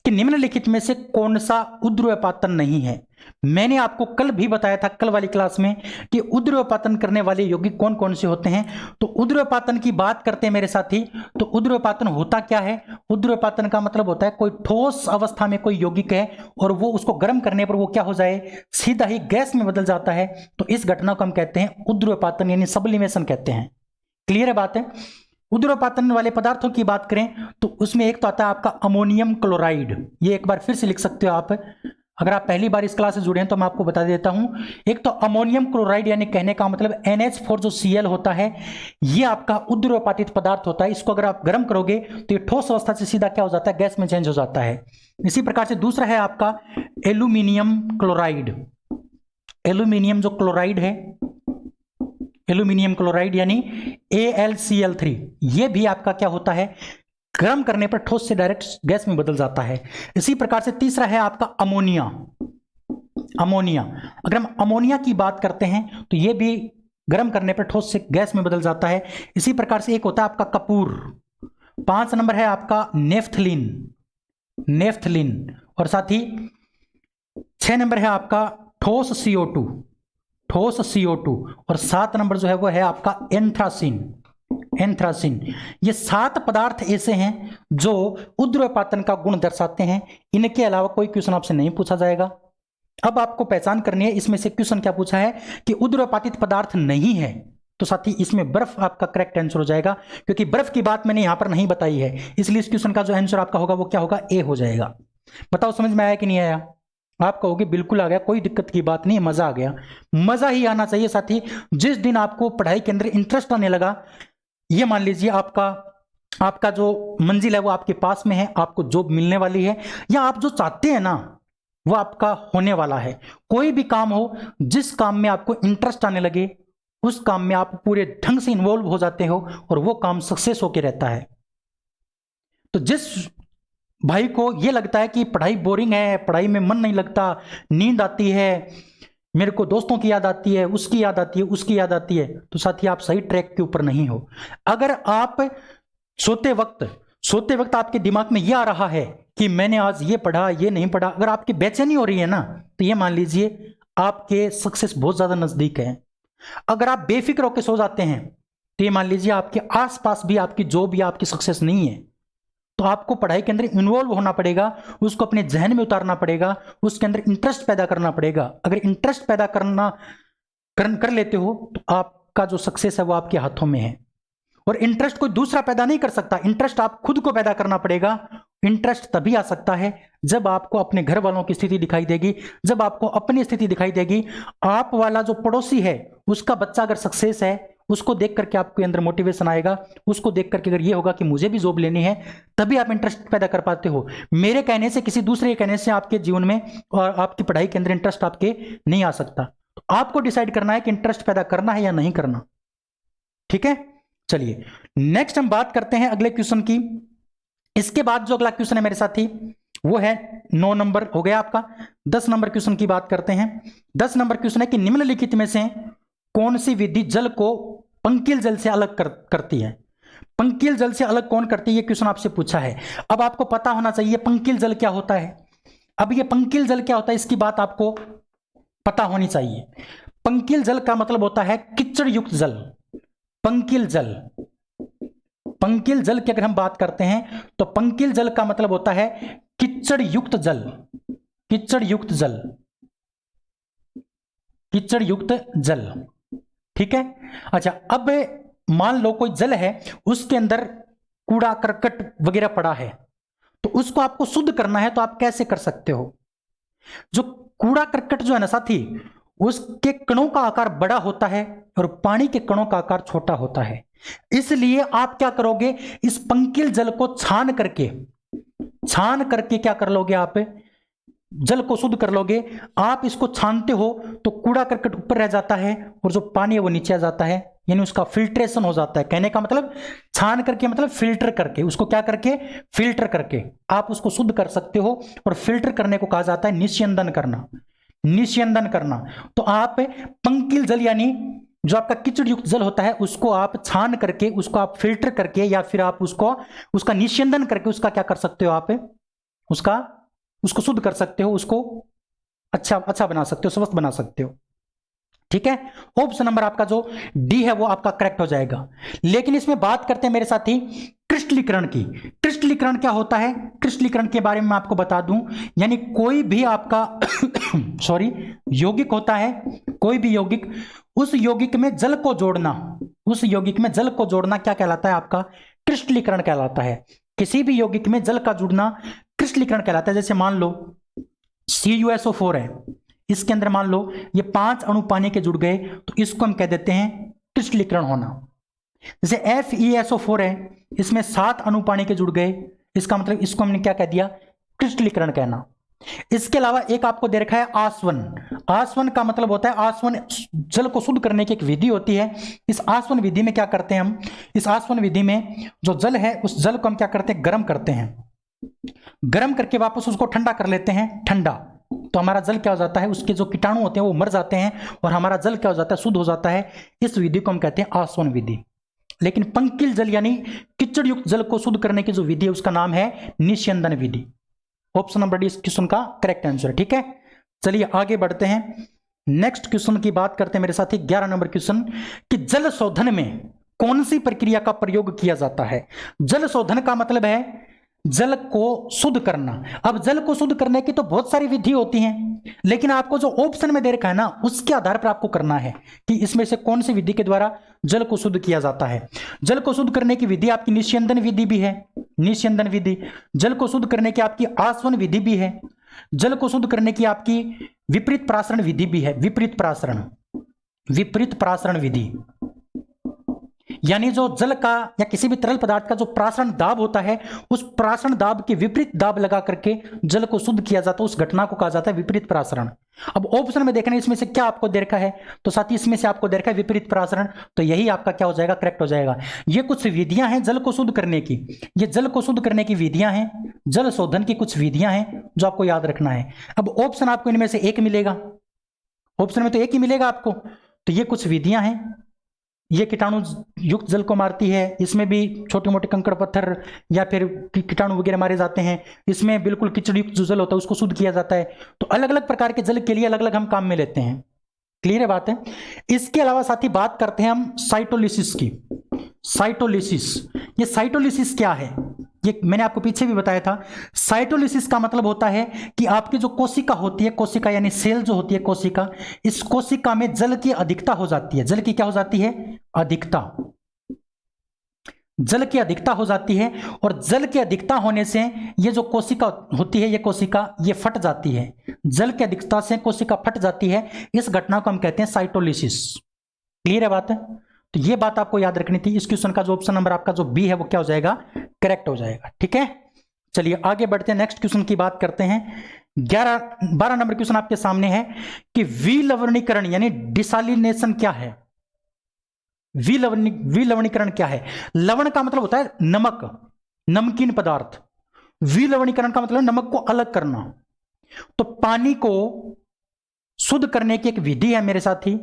कि निम्नलिखित में से कौन सा ऊर्ध्वपातन नहीं है। मैंने आपको कल भी बताया था, कल वाली क्लास में, कि ऊर्ध्वपातन करने वाले यौगिक कौन कौन से होते हैं। तो ऊर्ध्वपातन की बात करते हैं मेरे साथी। तो ऊर्ध्वपातन होता क्या है, ऊर्ध्वपातन का मतलब होता है कोई ठोस अवस्था में कोई यौगिक है और वो उसको गर्म करने पर वो क्या हो जाए, सीधा ही गैस में बदल जाता है। तो इस घटना को हम कहते हैं ऊर्ध्वपातन यानी सब्लिमेशन कहते हैं। क्लियर है बात है। ऊर्ध्वपातन वाले पदार्थों की बात करें तो उसमें एक तो आता है आपका अमोनियम क्लोराइड। ये एक बार फिर से लिख सकते हो आप, अगर आप पहली बार इस क्लास से जुड़े हैं तो मैं आपको बता देता हूं। एक तो अमोनियम क्लोराइड यानी कहने का मतलब NH4 जो Cl होता है, ये आपका ऊर्ध्वपातित पदार्थ होता है। इसको अगर आप गर्म करोगे तो ये ठोस अवस्था से सीधा क्या हो जाता है, गैस में चेंज हो जाता है। इसी प्रकार से दूसरा है आपका एल्यूमिनियम क्लोराइड। एल्यूमिनियम जो क्लोराइड है, एल्यूमिनियम क्लोराइड यानी AlCl3, ये भी आपका क्या होता है, गर्म करने पर ठोस से डायरेक्ट गैस में बदल जाता है। इसी प्रकार से तीसरा है आपका अमोनिया। अमोनिया, अगर हम अमोनिया की बात करते हैं तो ये भी गर्म करने पर ठोस से गैस में बदल जाता है। इसी प्रकार से एक होता है आपका कपूर। 5 नंबर है आपका नेफ्थलीन, नेफ्थलीन, और साथ ही 6 नंबर है आपका ठोस CO2, ठोस CO2, और 7 नंबर जो है वो है आपका एंथ्रासिन, एंथ्रासिन। ये 7 पदार्थ ऐसे हैं जो ऊर्ध्वपातन का गुण दर्शाते हैं। इनके अलावा कोई क्वेश्चन आपसे नहीं पूछा जाएगा। अब आपको पहचान करनी है इसमें से क्वेश्चन क्या पूछा है कि ऊर्ध्वपातित पदार्थ नहीं है, तो साथ ही इसमें बर्फ आपका करेक्ट आंसर हो जाएगा, क्योंकि बर्फ की बात मैंने यहां पर नहीं बताई है, इसलिए इस क्वेश्चन का जो आंसर आपका होगा वो क्या होगा, ए हो जाएगा। बताओ समझ में आया कि नहीं आया। आप कहोगे बिल्कुल आ गया, कोई दिक्कत की बात नहीं, मजा आ गया। मजा ही आना चाहिए साथी। जिस दिन आपको पढ़ाई के अंदर इंटरेस्ट आने लगा, ये मान लीजिए आपका जो मंजिल है वो आपके पास में है, आपको जॉब मिलने वाली है, या आप जो चाहते हैं ना वो आपका होने वाला है। कोई भी काम हो, जिस काम में आपको इंटरेस्ट आने लगे उस काम में आप पूरे ढंग से इन्वॉल्व हो जाते हो और वो काम सक्सेस होके रहता है। तो जिस भाई को ये लगता है कि पढ़ाई बोरिंग है, पढ़ाई में मन नहीं लगता, नींद आती है, मेरे को दोस्तों की याद आती है, उसकी याद आती है, उसकी याद आती है, तो साथी आप सही ट्रैक के ऊपर नहीं हो। अगर आप सोते वक्त आपके दिमाग में यह आ रहा है कि मैंने आज ये पढ़ा, ये नहीं पढ़ा, अगर आपकी बेचैनी हो रही है ना, तो ये मान लीजिए आपके सक्सेस बहुत ज्यादा नजदीक है। अगर आप बेफिक्र होकर सो जाते हैं तो ये मान लीजिए आपके आसपास भी आपकी जॉब या आपकी सक्सेस नहीं है, तो आपको पढ़ाई के अंदर इन्वॉल्व होना पड़ेगा, उसको अपने जहन में उतारना पड़ेगा, उसके अंदर इंटरेस्ट पैदा करना पड़ेगा। अगर इंटरेस्ट पैदा कर लेते हो तो आपका जो सक्सेस है वो आपके हाथों में है। और इंटरेस्ट कोई दूसरा पैदा नहीं कर सकता, इंटरेस्ट आप खुद को पैदा करना पड़ेगा। इंटरेस्ट तभी आ सकता है जब आपको अपने घर वालों की स्थिति दिखाई देगी, जब आपको अपनी स्थिति दिखाई देगी। आप वाला जो पड़ोसी है उसका बच्चा अगर सक्सेस है, उसको देख करके आपके अंदर मोटिवेशन आएगा, उसको देख करके अगर ये होगा कि मुझे भी जॉब लेनी है, तभी आप इंटरेस्ट पैदा कर पाते हो। मेरे कहने से, किसी दूसरे के कहने से आपके जीवन में और आपकी पढ़ाई के अंदर इंटरेस्ट आपके नहीं आ सकता। तो आपको डिसाइड करना है कि इंटरेस्ट पैदा करना है या नहीं करना। ठीक है, चलिए नेक्स्ट हम बात करते हैं अगले क्वेश्चन की। इसके बाद जो अगला क्वेश्चन है मेरे साथी वो है 9 नंबर हो गया आपका। 10 नंबर क्वेश्चन की बात करते हैं। 10 नंबर क्वेश्चन है कि निम्नलिखित में से कौन सी विधि जल को पंकिल जल से अलग करती है। पंकिल जल से अलग कौन करती है, ये क्वेश्चन आपसे पूछा है। अब आपको पता होना चाहिए पंकिल जल क्या होता है। अब ये पंकिल जल क्या होता है इसकी बात आपको पता होनी चाहिए। पंकिल जल का मतलब होता है कीचड़ युक्त जल। पंकिल जल, पंकिल जल की अगर हम बात करते हैं तो पंकिल जल का मतलब होता है कीचड़ युक्त जल। कीचड़ युक्त जल, कीचड़ युक्त जल। ठीक है, अच्छा अब मान लो कोई जल है, उसके अंदर कूड़ा करकट वगैरह पड़ा है, तो उसको आपको शुद्ध करना है, तो आप कैसे कर सकते हो। जो कूड़ा करकट जो है ना साथी, उसके कणों का आकार बड़ा होता है और पानी के कणों का आकार छोटा होता है। इसलिए आप क्या करोगे, इस पंकिल जल को छान करके क्या कर लोगे, आप जल को शुद्ध कर लोगे। आप इसको छानते हो तो कूड़ा करकट ऊपर रह जाता है और जो पानी है वो नीचे आ जाता है, यानी उसका फिल्ट्रेशन हो जाता है। कहने का मतलब छान करके मतलब फिल्टर करके, उसको क्या करके, फिल्टर करके आप उसको शुद्ध कर सकते हो। और फिल्टर करने को कहा जाता है निस्यंदन करना। निस्यंदन करना, तो आप पंकिल जल यानी जो आपका कीचड़ युक्त जल होता है उसको आप छान करके, उसको आप फिल्टर करके, या फिर आप उसका निस्यंदन करके उसका क्या कर सकते हो, आप उसको शुद्ध कर सकते हो, उसको अच्छा बना सकते हो, स्वस्थ बना सकते हो। ठीक है, ऑप्शन नंबर आपका जो डी है वो आपका करेक्ट हो जाएगा। लेकिन इसमें बात करते हैं मेरे साथी क्रिस्टलीकरण की। क्रिस्टलीकरण क्या होता है, क्रिस्टलीकरण के बारे में मैं आपको बता दूं, यानी कोई भी आपका सॉरी यौगिक होता है, कोई भी यौगिक, उस यौगिक में जल को जोड़ना, उस यौगिक में जल को जोड़ना क्या कहलाता है, आपका क्रिस्टलीकरण कहलाता है। किसी भी यौगिक में जल का जुड़ना क्रिस्टलीकरण कहलाता है। जैसे मान लो CuSO4 है, इसके अंदर मान लो ये 5 अणु पानी के जुड़ गए, तो इसको हम कह देते हैं क्रिस्टलीकरण होना। जैसे FeSO4 है, इसमें 7 अणु पानी के जुड़ गए, इसका मतलब इसको हमने क्या कह दिया, क्रिस्टलीकरण कहना। इसके अलावा एक आपको दे रखा है आसवन। आसवन का मतलब होता है, आसवन जल को शुद्ध करने की एक विधि होती है। इस आसवन विधि में क्या करते हैं हम, इस आसवन विधि में जो जल है उस जल को हम क्या करते हैं, गर्म करते हैं। गर्म करके वापस उसको ठंडा कर लेते हैं, ठंडा, तो हमारा जल क्या हो जाता है, उसके जो कीटाणु होते हैं वो मर जाते हैं और हमारा जल क्या हो जाता है, शुद्ध हो जाता है। इस विधि को हम कहते हैं आसवन विधि। लेकिन पंकिल जल यानी कीचड़ युक्त जल को शुद्ध करने की जो विधि है उसका नाम है निस्यंदन विधि। ऑप्शन नंबर डी इस क्वेश्चन का करेक्ट आंसर है। ठीक है, चलिए आगे बढ़ते हैं। नेक्स्ट क्वेश्चन की बात करते हैं मेरे साथी, 11 नंबर क्वेश्चन कि जल शोधन में कौन सी प्रक्रिया का प्रयोग किया जाता है। जल शोधन का मतलब है जल को शुद्ध करना। अब जल को शुद्ध करने की तो बहुत सारी विधि होती हैं, लेकिन आपको जो ऑप्शन में दे रखा है ना, उसके आधार पर आपको करना है कि इसमें से कौन सी विधि के द्वारा जल को शुद्ध किया जाता है। जल को शुद्ध करने की विधि आपकी निस्यंदन विधि भी है, निस्यंदन विधि। जल को शुद्ध करने की आपकी आसवन विधि भी है। जल को शुद्ध करने की आपकी विपरीत प्रासरण विधि भी है, विपरीत प्रासरण, विपरीत प्रासरण विधि, यानी जो जल का या किसी भी तरल पदार्थ का जो प्रासरण दाब होता है, उस प्रासरण दाब के विपरीत दाब लगा करके जल को शुद्ध किया जाता है, उस घटना को कहा जाता है विपरीत प्रासरण। अब ऑप्शन में देखना इसमें से क्या आपको दे रखा है, तो साथ ही इसमें से आपको दे रखा है विपरीत प्रासरण, तो यही आपका क्या हो जाएगा, करेक्ट हो जाएगा। ये कुछ विधियां हैं जल को शुद्ध करने की, ये जल को शुद्ध करने की विधियां हैं, जल शोधन की कुछ विधियां हैं जो आपको याद रखना है। अब ऑप्शन आपको इनमें से एक मिलेगा, ऑप्शन में तो एक ही मिलेगा आपको। तो ये कुछ विधियां हैं, ये कीटाणु युक्त जल को मारती है, इसमें भी छोटे मोटे कंकड़ पत्थर या फिर कीटाणु वगैरह मारे जाते हैं, इसमें बिल्कुल कीचड़ युक्त जो जल होता है उसको शुद्ध किया जाता है। तो अलग अलग प्रकार के जल के लिए अलग अलग हम काम में लेते हैं। क्लियर है बात है। इसके अलावा साथ ही बात करते हैं हम साइटोलिसिस की। साइटोलिसिस। ये साइटोलिसिस क्या है? ये मैंने आपको पीछे भी बताया था। साइटोलिसिस का मतलब होता है कि आपकी जो कोशिका होती है, कोशिका यानी सेल जो होती है कोशिका, इस कोशिका में जल की अधिकता हो जाती है। जल की क्या हो जाती है? अधिकता। जल की अधिकता हो जाती है, और जल की अधिकता होने से ये जो कोशिका होती है, ये कोशिका ये फट जाती है। जल की अधिकता से कोशिका फट जाती है। इस घटना को हम कहते हैं साइटोलिसिस। क्लियर है बात? तो ये बात आपको याद रखनी थी। इस क्वेश्चन का जो ऑप्शन नंबर आपका जो बी है वो क्या हो जाएगा? करेक्ट हो जाएगा। ठीक है, चलिए आगे बढ़ते हैं, नेक्स्ट क्वेश्चन की बात करते हैं। 12 नंबर क्वेश्चन आपके सामने है कि विलवणीकरण यानी डिसालिनेशन क्या है? विलवणीकरण क्या है? लवण का मतलब होता है नमक, नमकीन पदार्थ। विलवणीकरण का मतलब नमक को अलग करना। तो पानी को शुद्ध करने की एक विधि है मेरे साथी,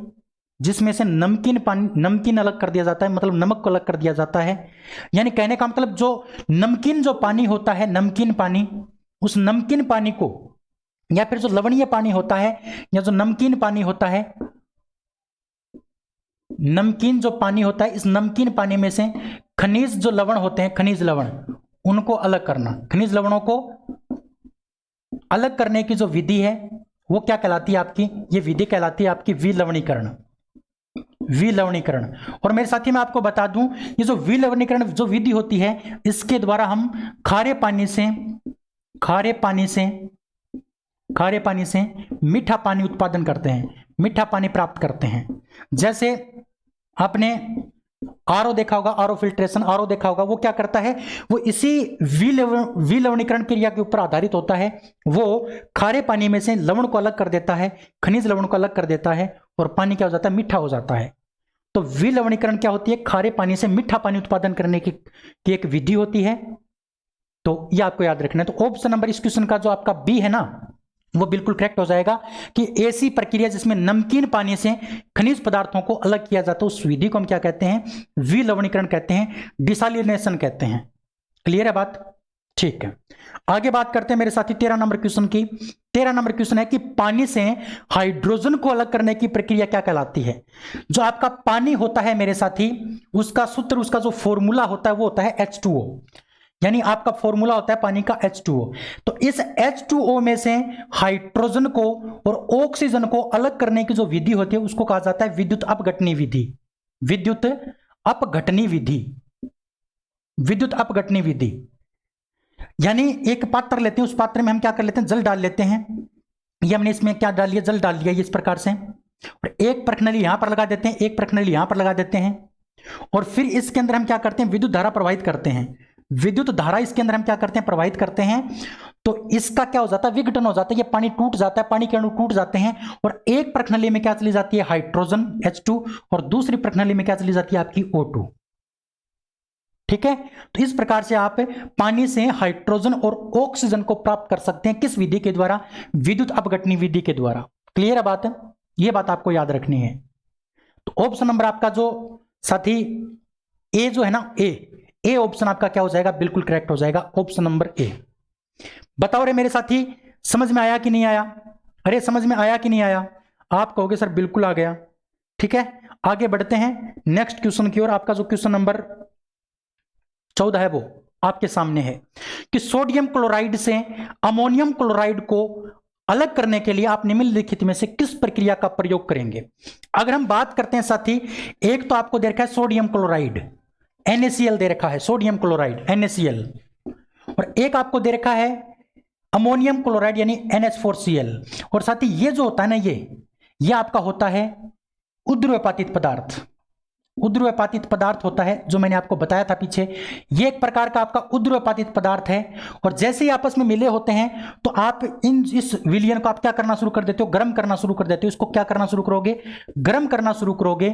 जिसमें से नमकीन अलग कर दिया जाता है, मतलब नमक को अलग कर दिया जाता है। यानी कहने का मतलब जो नमकीन जो पानी होता है, नमकीन पानी, उस नमकीन पानी को, या फिर जो लवणीय पानी होता है, या जो नमकीन पानी होता है, नमकीन जो पानी होता है, इस नमकीन पानी में से खनिज जो लवण होते हैं, खनिज लवण, उनको अलग करना। खनिज लवणों को अलग करने की जो विधि है वो क्या कहलाती है आपकी? ये विधि कहलाती है आपकी विलवणीकरण। विलवणीकरण। और मेरे साथी मैं आपको बता दूं, ये जो विलवणीकरण जो विधि होती है, इसके द्वारा हम खारे पानी से मीठा पानी उत्पादन करते हैं, मीठा पानी प्राप्त करते हैं। जैसे आपने आरओ देखा होगा, आरओ फिल्ट्रेशन, आरओ देखा होगा, वो क्या करता है? वो इसी विलवणीकरण क्रिया के ऊपर आधारित होता है। वो खारे पानी में से लवण को अलग कर देता है, खनिज लवण को अलग कर देता है, और पानी क्या हो जाता है? मीठा हो जाता है। तो विलवणीकरण क्या होती है? खारे पानी से मीठा पानी उत्पादन करने की एक विधि होती है। तो ये आपको याद रखना है। तो ऑप्शन नंबर इस क्वेश्चन का जो आपका बी है ना, वो बिल्कुल करेक्ट हो जाएगा कि ऐसी प्रक्रिया जिसमें नमकीन पानी से खनिज पदार्थों को अलग किया जाता है, उस विधि को हम क्या कहते हैं? विलवणीकरण कहते हैं, डिसालिनेशन कहते हैं। क्लियर है बात? ठीक है, आगे बात करते हैं मेरे साथी 13 नंबर क्वेश्चन की। 13 नंबर क्वेश्चन है कि पानी से हाइड्रोजन को अलग करने की प्रक्रिया क्या कहलाती है? जो आपका पानी होता है मेरे साथी, उसका सूत्र, उसका जो फॉर्मूला होता है वो होता है H2O। यानी आपका फॉर्मूला होता है पानी का H2O। तो इस H2O में से हाइड्रोजन को और ऑक्सीजन को अलग करने की जो विधि होती है उसको कहा जाता है विद्युत अपघटनी विधि। विद्युत अपघटनी विधि। विद्युत अपघटनी विधि यानी एक पात्र लेते हैं, उस पात्र में हम क्या कर लेते हैं? जल डाल लेते हैं। ये हमने इसमें क्या डाल लिया? जल डाल दिया इस प्रकार से, और एक प्रश्नली यहां पर लगा देते हैं, एक प्रश्नली यहां पर लगा देते हैं, और फिर इसके अंदर हम क्या करते हैं? विद्युत धारा प्रवाहित करते हैं। विद्युत धारा इसके अंदर हम क्या करते हैं? प्रवाहित करते हैं। तो इसका क्या हो जाता है? विघटन हो जाता है, ये पानी टूट जाता है, पानी के अणु टूट जाते हैं, और एक प्रश्नली में क्या चली जाती है? हाइड्रोजन H2, और दूसरी प्रश्नली में क्या चली जाती है? आपकी O2। ठीक है, तो इस प्रकार से आप पानी से हाइड्रोजन और ऑक्सीजन को प्राप्त कर सकते हैं। किस विधि के द्वारा? विद्युत अपघटनी विधि के द्वारा। क्लियर है बात? यह बात आपको याद रखनी है। तो ऑप्शन नंबर आपका जो साथी ए जो है ना, ए ऑप्शन आपका क्या हो जाएगा? बिल्कुल करेक्ट हो जाएगा, ऑप्शन नंबर ए। बताओ रे मेरे साथी, समझ में आया कि नहीं आया? अरे समझ में आया कि नहीं आया? आप कहोगे सर बिल्कुल आ गया। ठीक है, आगे बढ़ते हैं नेक्स्ट क्वेश्चन की ओर। आपका जो क्वेश्चन नंबर 14 है वो आपके सामने है कि सोडियम क्लोराइड से अमोनियम क्लोराइड को अलग करने के लिए आप निम्नलिखित में से किस प्रक्रिया का प्रयोग करेंगे? अगर हम बात करते हैं साथी, एक तो आपको दे रखा है सोडियम क्लोराइड NaCl दे रखा है, सोडियम क्लोराइड NaCl, और एक आपको दे रखा है अमोनियम क्लोराइड यानी NH4Cl। और साथी ये जो होता है ना, ये आपका होता है उद्रव्यपातित पदार्थ। उद्रव्यपातित पदार्थ होता है, जो मैंने आपको बताया था पीछे। ये एक प्रकार का आपका उद्रव्यपातित पदार्थ है, और जैसे ही आपस में मिले होते हैं तो आप इस विलयन को आप क्या करना शुरू कर देते हो? गर्म करना शुरू कर देते हो। इसको क्या करना शुरू करोगे? गर्म करना शुरू करोगे।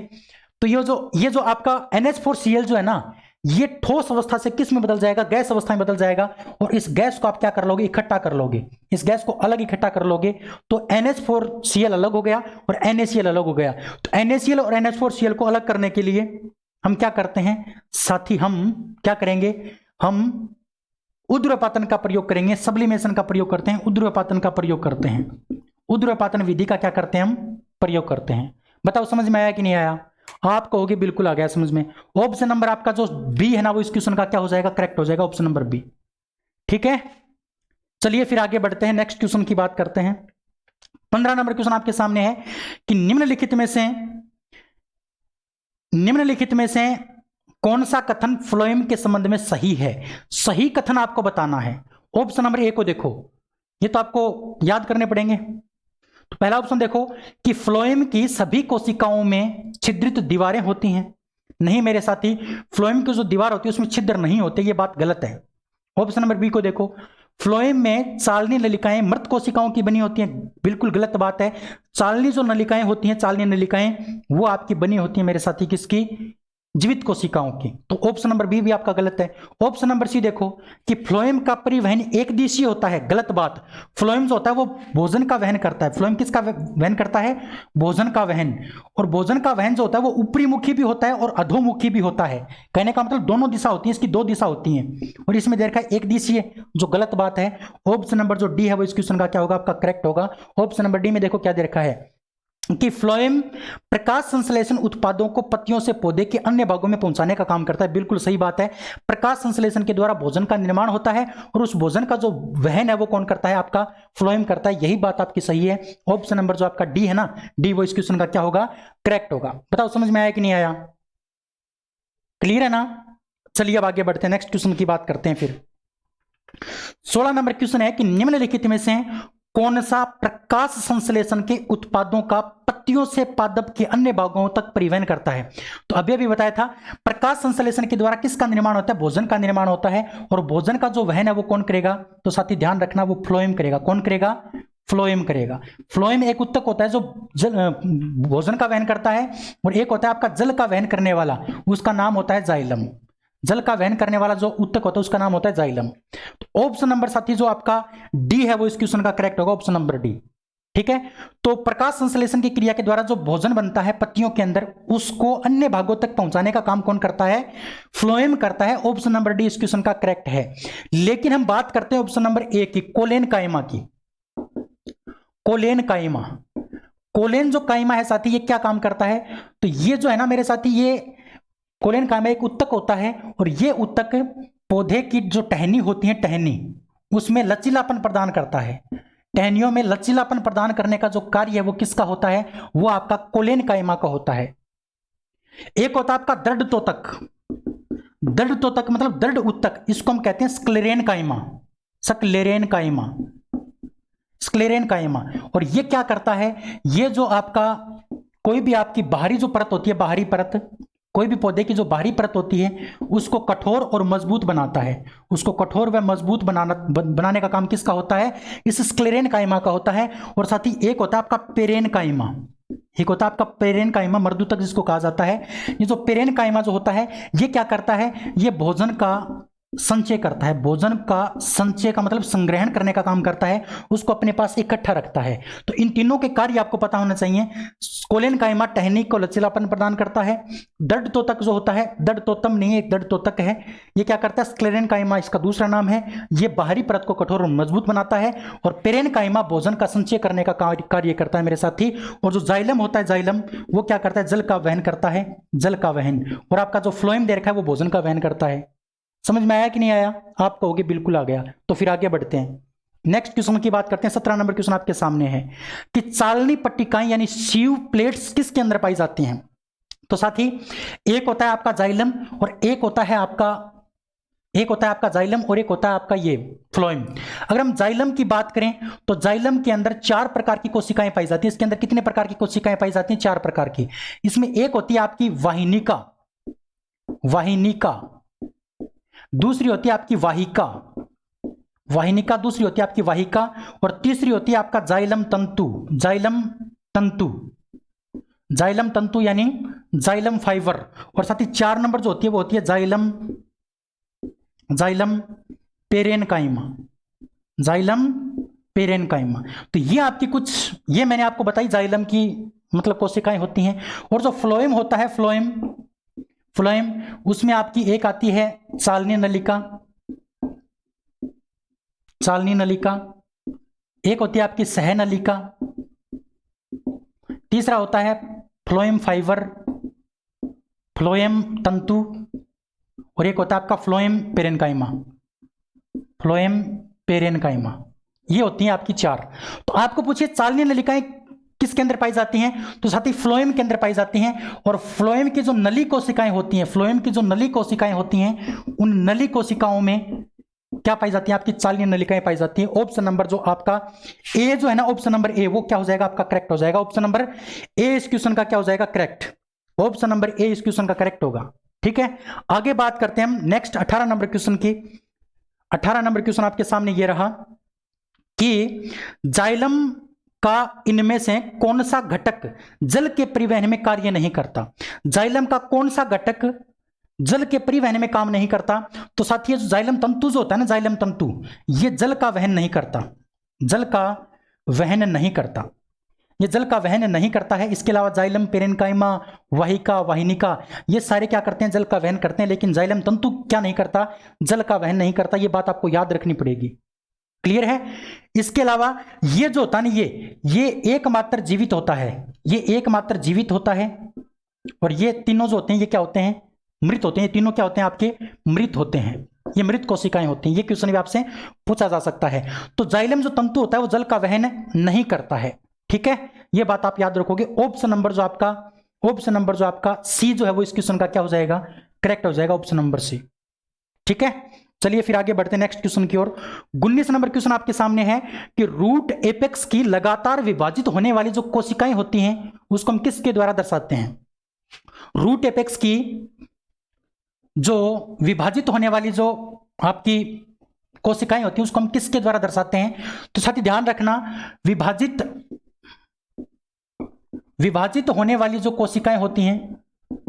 तो ये जो आपका NH4Cl जो है ना, ये ठोस अवस्था से किस में बदल जाएगा? गैस अवस्था में बदल जाएगा, और इस गैस को आप क्या कर लोगे? इकट्ठा कर लोगे। इस गैस को अलग इकट्ठा कर लोगे, तो NH4Cl अलग हो गया और NaCl अलग हो गया। तो NaCl और NH4Cl को अलग करने के लिए हम क्या करते हैं साथी? हम क्या करेंगे? हम उद्रव्यपातन का प्रयोग करेंगे, सब्लिमेशन का प्रयोग करते हैं, उद्रव्यपातन का प्रयोग करते हैं। उद्रव्यपातन विधि का क्या करते हैं? हम प्रयोग करते हैं। बताओ समझ में आया कि नहीं आया? आप कहोगे बिल्कुल आ गया समझ में। ऑप्शन नंबर आपका जो बी है ना वो इस क्वेश्चन का क्या हो जाएगा, करेक्ट हो जाएगा, ऑप्शन नंबर बी। ठीक है, चलिए फिर आगे बढ़ते हैं, नेक्स्ट क्वेश्चन की बात करते हैं। 15 नंबर क्वेश्चन आपके सामने है कि निम्नलिखित में से कौन सा कथन फ्लोएम के संबंध में सही है। सही कथन आपको बताना है। ऑप्शन नंबर ए को देखो, ये तो आपको याद करने पड़ेंगे। तो पहला ऑप्शन देखो कि फ्लोएम की सभी कोशिकाओं में छिद्रित दीवारें होती हैं। नहीं मेरे साथी, फ्लोएम की जो दीवार होती है उसमें छिद्र नहीं होते, ये बात गलत है। ऑप्शन नंबर बी को देखो, फ्लोएम में चालनी नलिकाएं मृत कोशिकाओं की बनी होती हैं। बिल्कुल गलत बात है। चालनी जो नलिकाएं होती हैं, चालनी नलिकाएं वो आपकी बनी होती हैं मेरे साथी, किसकी, जीवित कोशिकाओं की। तो ऑप्शन नंबर बी भी आपका गलत है। ऑप्शन नंबर सी देखो कि फ्लोएम का परिवहन एक दिशीय होता है। गलत बात। फ्लोएम जो होता है वो भोजन का वहन करता है। फ्लोएम किसका वहन करता है, भोजन का वहन। और भोजन का वहन जो होता है वो ऊपरी मुखी भी होता है और अधोमुखी भी होता है। कहने का मतलब दोनों दिशा होती है, इसकी दो दिशा होती हैं, और इसमें देखा एक दिशीय, जो गलत बात है। ऑप्शन नंबर जो डी है वो इस क्वेश्चन का क्या होगा, आपका करेक्ट होगा। ऑप्शन नंबर डी में देखो क्या दे रखा है कि फ्लोएम प्रकाश संश्लेषण उत्पादों को पत्तियों से पौधे के अन्य भागों में पहुंचाने का काम करता है। बिल्कुल सही बात है। प्रकाश संश्लेषण के द्वारा भोजन का निर्माण होता है और उस भोजन का जो वहन है वो कौन करता है, आपका फ्लोएम करता है। यही बात आपकी सही है। ऑप्शन नंबर जो आपका डी है ना, डी, वो इस क्वेश्चन का क्या होगा, करेक्ट होगा। बताओ समझ में आया कि नहीं आया, क्लियर है ना। चलिए अब आगे बढ़ते हैं, नेक्स्ट क्वेश्चन की बात करते हैं फिर। 16 नंबर क्वेश्चन है कि निम्नलिखित में से कौन सा प्रकाश संश्लेषण के उत्पादों का पत्तियों से पादप के अन्य भागों तक परिवहन करता है। तो अभी अभी बताया था, प्रकाश संश्लेषण के द्वारा किसका निर्माण होता है, भोजन का निर्माण होता है। और भोजन का जो वहन है वो कौन करेगा, तो साथी ध्यान रखना, वो फ्लोएम करेगा। कौन करेगा, फ्लोएम करेगा। फ्लोएम एक उत्तक होता है जो भोजन का वहन करता है, और एक होता है आपका जल का वहन करने वाला, उसका नाम होता है जाइलम। जल का वहन करने वाला जो उत्तक होता है उसका नाम होता है जाइलम। तो ऑप्शन नंबर साथी जो आपका डी है वो इस क्वेश्चन का करेक्ट होगा, ऑप्शन नंबर डी। ठीक है, तो प्रकाश संश्लेषण की क्रिया के द्वारा जो भोजन बनता है पत्तियों के अंदर, उसको अन्य भागों तक पहुंचाने का काम कौन करता है, फ्लोएम करता है। ऑप्शन नंबर डी इस क्वेश्चन का करेक्ट है। लेकिन हम बात करते हैं ऑप्शन नंबर ए की, कोलेन काइमा की। कोलेन काइमा, कोलेन जो काइमा है साथी, ये क्या काम करता है, तो ये जो है ना मेरे साथी, ये कोलेन काइमा एक उत्तक होता है, और ये उत्तक पौधे की जो टहनी होती है, टहनी, उसमें लचीलापन प्रदान करता है। टहनियों में लचीलापन प्रदान करने का जो कार्य है वो किसका होता है, वो आपका कोलेन काइमा का होता है। एक होता है आपका दृढ़ तोतक। दृढ़ तोतक मतलब दृढ़ उत्तक, इसको हम कहते हैं स्क्लेरेन काइमा। स्क्लेरेन काइमा, स्क्लेरेन काइमा। और ये क्या करता है, ये जो आपका कोई भी आपकी बाहरी जो परत होती है, बाहरी परत, कोई भी पौधे की जो बाहरी परत होती है उसको कठोर और मजबूत बनाता है। उसको कठोर व मजबूत बनाने का काम किसका होता है, इस स्क्लेरेन काइमा का होता है। और साथ ही एक होता है आपका पेरेन काइमा। एक होता है आपका पेरेन काइमा, मर्दूतक जिसको कहा जाता है। ये जो पेरेन काइमा जो होता है, ये क्या करता है, ये भोजन का संचय करता है। भोजन का संचय का मतलब संग्रहण करने का काम करता है, उसको अपने पास इकट्ठा रखता है। तो इन तीनों के कार्य आपको पता होना चाहिए। कोलेन काइमा टहनी को लचीलापन प्रदान करता है। दृढ़ तोतक जो होता है, दृढ़ तोतम नहीं है, एक दृढ़ तोतक है, ये क्या करता है, स्क्लेरेन काइमा इसका दूसरा नाम है। ये बाहरी परत को कठोर और मजबूत बनाता है। और पेरेन काइमा भोजन का संचय करने का कार्य करता है मेरे साथी। और जो जाइलम होता है, जाइलम वो क्या करता है, जल का वहन करता है, जल का वहन। और आपका जो फ्लोएम दे रखा है वो भोजन का वहन करता है। समझ में आया कि नहीं आया, आप कहोगे बिल्कुल आ गया। तो फिर आगे बढ़ते हैं, नेक्स्ट क्वेश्चन की बात करते हैं। 17 नंबर क्वेश्चन आपके सामने है कि चालनी पट्टिकाएं यानी सीव प्लेट्स किसके अंदर पाई जाती हैं। तो साथी एक होता है आपका जाइलम, और एक होता है आपका जाइलम, और एक होता है आपका ये फ्लोएम। अगर हम जाइलम की बात करें तो जाइलम के अंदर 4 प्रकार की कोशिकाएं पाई जाती है। इसके अंदर कितने प्रकार की कोशिकाएं पाई जाती हैं, 4 प्रकार की। इसमें एक होती है आपकी वाहिनिका, वाहिनिका, दूसरी होती है आपकी वाहिका, वाहिनिका दूसरी होती है आपकी वाहिका, और तीसरी होती है आपका जाइलम तंतु, जाइलम तंतु, जाइलम तंतु यानी जाइलम फाइबर। और साथ ही 4 नंबर जो होती है वो होती है xylem, xylem parenchyma, xylem parenchyma. तो ये आपकी कुछ, ये मैंने आपको बताई जाइलम की मतलब कोशिकाएं होती हैं। और जो फ्लोएम होता है, फ्लोएम, फ्लोएम उसमें आपकी एक आती है चालनी नलिका, चालनी नलिका, एक होती है आपकी सह नलिका, तीसरा होता है फ्लोएम फाइबर, फ्लोएम तंतु, और एक होता है आपका फ्लोएम पेरेन्काइमा। फ्लोएम पेरेन्काइमा, ये होती हैं आपकी चार। तो आपको पूछिए चालनीय नलिकाएं किसके अंदर पाई जाती हैं, तो साथी फ्लोएम के अंदर पाई जाती हैं। और फ्लोएम की जो नली कोशिकाएं होती हैं, फ्लोएम की जो नली कोशिकाएं होती हैं, उन नली कोशिकाओं में क्या पाई जाती है, आपकी चालनीय नलिकाएं पाई जाती है। ऑप्शन नंबर जो आपका ए जो है ना, ऑप्शन नंबर ए, वो क्या हो जाएगा आपका करेक्ट हो जाएगा। ऑप्शन नंबर ए इस क्वेश्चन का क्या हो जाएगा करेक्ट, ऑप्शन नंबर ए इस क्वेश्चन का करेक्ट होगा। ठीक है, आगे बात करते हैं हम नेक्स्ट 18 नंबर क्वेश्चन की। 18 नंबर क्वेश्चन आपके सामने ये रहा कि जाइलम का इनमें से कौन सा घटक जल के परिवहन में कार्य नहीं करता। जाइलम का कौन सा घटक जल के परिवहन में काम नहीं करता, तो साथियों जाइलम तंतु जो होता है ना, जाइलम तंतु, ये जल का वहन नहीं करता, जल का वहन नहीं करता, ये जल का वहन नहीं करता है। इसके अलावा जाइलम पेरेन्काइमा, वाहिका, वाहिनिका, ये सारे क्या करते हैं, जल का वहन करते हैं, लेकिन जाइलम तंतु क्या नहीं करता, जल का वहन नहीं करता। ये बात आपको याद रखनी पड़ेगी, क्लियर है। इसके अलावा ये जो होता है ना, ये एकमात्र जीवित होता है, ये एकमात्र जीवित होता है। और ये तीनों जो होते हैं ये क्या होते हैं, मृत होते हैं। ये तीनों क्या होते हैं आपके, मृत होते हैं, ये मृत कोशिकाएं होती हैं। ये क्वेश्चन भी आपसे पूछा जा सकता है। तो जाइलम जो तंतु होता है वो जल का वहन नहीं करता है, ठीक है, ये बात आप याद रखोगे। ऑप्शन नंबर जो आपका सी जो है वो इस क्वेश्चन का क्या हो जाएगा, करेक्ट हो जाएगा, ऑप्शन नंबर सी। ठीक है, चलिए फिर आगे बढ़ते हैं नेक्स्ट क्वेश्चन की ओर। 19 नंबर क्वेश्चन आपके सामने है कि रूट एपेक्स की लगातार विभाजित होने वाली जो कोशिकाएं होती हैं उसको हम किसके द्वारा दर्शाते हैं। रूट एपेक्स की जो विभाजित होने वाली जो आपकी कोशिकाएं होती हैं उसको हम किसके द्वारा दर्शाते हैं। तो साथी ध्यान रखना, विभाजित होने वाली जो कोशिकाएं होती हैं,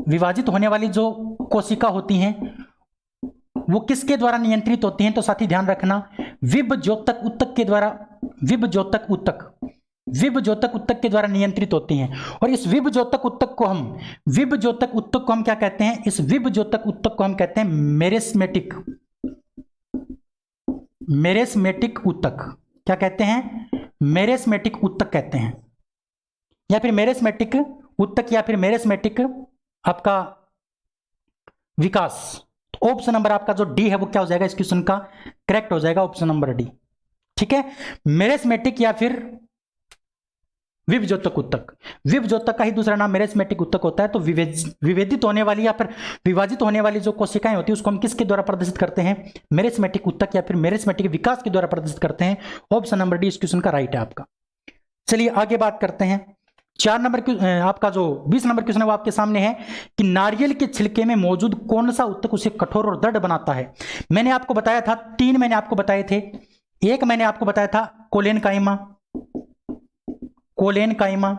विभाजित होने वाली जो कोशिका होती हैं वो किसके द्वारा नियंत्रित होती हैं। तो साथी ध्यान रखना, विभज्योतक ऊतक के द्वारा, विभज्योतक ऊतक के द्वारा नियंत्रित होती हैं। और इस विभज्योतक ऊतक को हम क्या कहते हैं, इस विभज्योतक ऊतक को हम कहते हैं मेरेस्मेटिक ऊतक। क्या कहते हैं, मेरेस्मेटिक ऊतक कहते हैं, या फिर मेरेस्मेटिक ऊतक, या फिर मेरेस्मेटिक आपका विकास। ऑप्शन नंबर आपका जो डी है वो क्या हो जाएगा, इस क्वेश्चन का करेक्ट हो जाएगा, ऑप्शन नंबर डी। ठीक है, मेरेस्मेटिक या फिर विभज्योतक ऊतक, विभज्योतक का ही दूसरा नाम मेरेस्मेटिक ऊतक होता है। तो विभेदित होने वाली या फिर विभाजित होने वाली जो कोशिकाएं होती है उसको हम किसके द्वारा प्रदर्शित करते हैं, मेरेस्मेटिक ऊतक या फिर मेरेस्मेटिक विकास के द्वारा प्रदर्शित करते हैं। ऑप्शन नंबर डी इस क्वेश्चन का राइट है आपका। चलिए आगे बात करते हैं। 4 नंबर आपका जो 20 नंबर क्वेश्चन है वो आपके सामने है कि नारियल के छिलके में मौजूद कौन सा ऊतक उसे कठोर और दृढ़ बनाता है। मैंने आपको बताया था, 3 मैंने आपको बताए थे। एक मैंने आपको बताया था कोलेनकाइमा,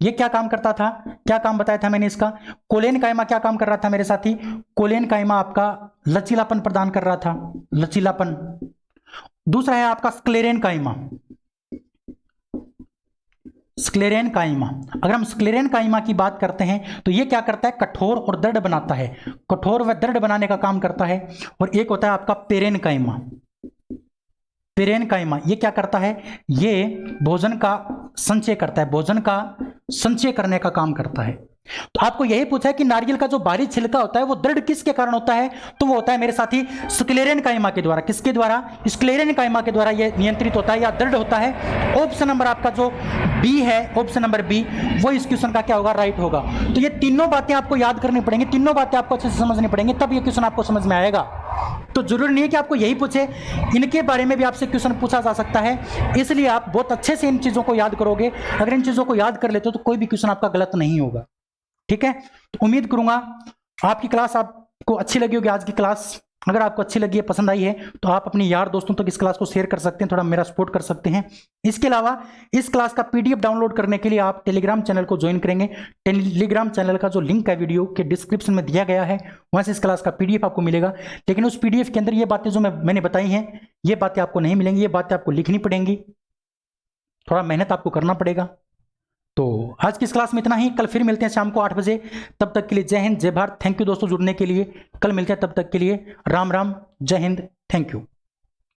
ये क्या काम करता था, क्या काम बताया था मैंने इसका, कोलेनकाइमा क्या काम कर रहा था मेरे साथी, कोलेनकाइमा आपका लचीलापन प्रदान कर रहा था, लचीलापन। दूसरा है आपका स्क्लेरेनकाइमा, अगर हम स्क्लेरेनकाइमा की बात करते हैं तो ये क्या करता है, कठोर और दृढ़ बनाता है, कठोर व दृढ़ बनाने का काम करता है। और एक होता है आपका पेरेनकाइमा, ये क्या करता है, ये भोजन का संचय करता है, भोजन का संचय करने का काम करता है। तो आपको यही पूछा है कि नारियल का जो बाहरी छिलका होता है वो दृढ़ किसके कारण होता है, तो वो होता है मेरे साथी स्क्लेरेनकाइमा के द्वारा। किसके द्वारा, स्क्लेरेनकाइमा के द्वारा ये नियंत्रित होता है या दृढ़ होता है। ऑप्शन नंबर आपका जो बी है, ऑप्शन नंबर बी, वो इस क्वेश्चन का क्या होगा, राइट होगा। तो ये तीनों बातें आपको याद करनी पड़ेंगी, तीनों बातें आपको अच्छे से समझनी पड़ेंगी, तब ये क्वेश्चन आपको समझ में आएगा। तो जरूरी नहीं है कि आपको यही पूछे, इनके बारे में भी आपसे क्वेश्चन पूछा जा सकता है, इसलिए आप बहुत अच्छे से इन चीजों को याद करोगे। अगर इन चीजों को याद कर लेते हो तो कोई भी क्वेश्चन आपका गलत नहीं होगा। ठीक है, तो उम्मीद करूंगा आपकी क्लास आपको अच्छी लगी होगी। आज की क्लास अगर आपको अच्छी लगी है, पसंद आई है, तो आप अपने यार दोस्तों तक इस क्लास को शेयर कर सकते हैं, थोड़ा मेरा सपोर्ट कर सकते हैं। इसके अलावा इस क्लास का पीडीएफ डाउनलोड करने के लिए आप टेलीग्राम चैनल को ज्वाइन करेंगे। टेलीग्राम चैनल का जो लिंक है वीडियो के डिस्क्रिप्शन में दिया गया है, वहां से इस क्लास का पीडीएफ आपको मिलेगा। लेकिन उस पीडीएफ के अंदर ये बातें जो मैंने बताई हैं, ये बातें आपको नहीं मिलेंगी, ये बातें आपको लिखनी पड़ेंगी, थोड़ा मेहनत आपको करना पड़ेगा। तो आज की इस क्लास में इतना ही, कल फिर मिलते हैं शाम को 8 बजे। तब तक के लिए जय हिंद, जय भारत, थैंक यू दोस्तों जुड़ने के लिए। कल मिलते हैं, तब तक के लिए राम राम, जय हिंद, थैंक यू।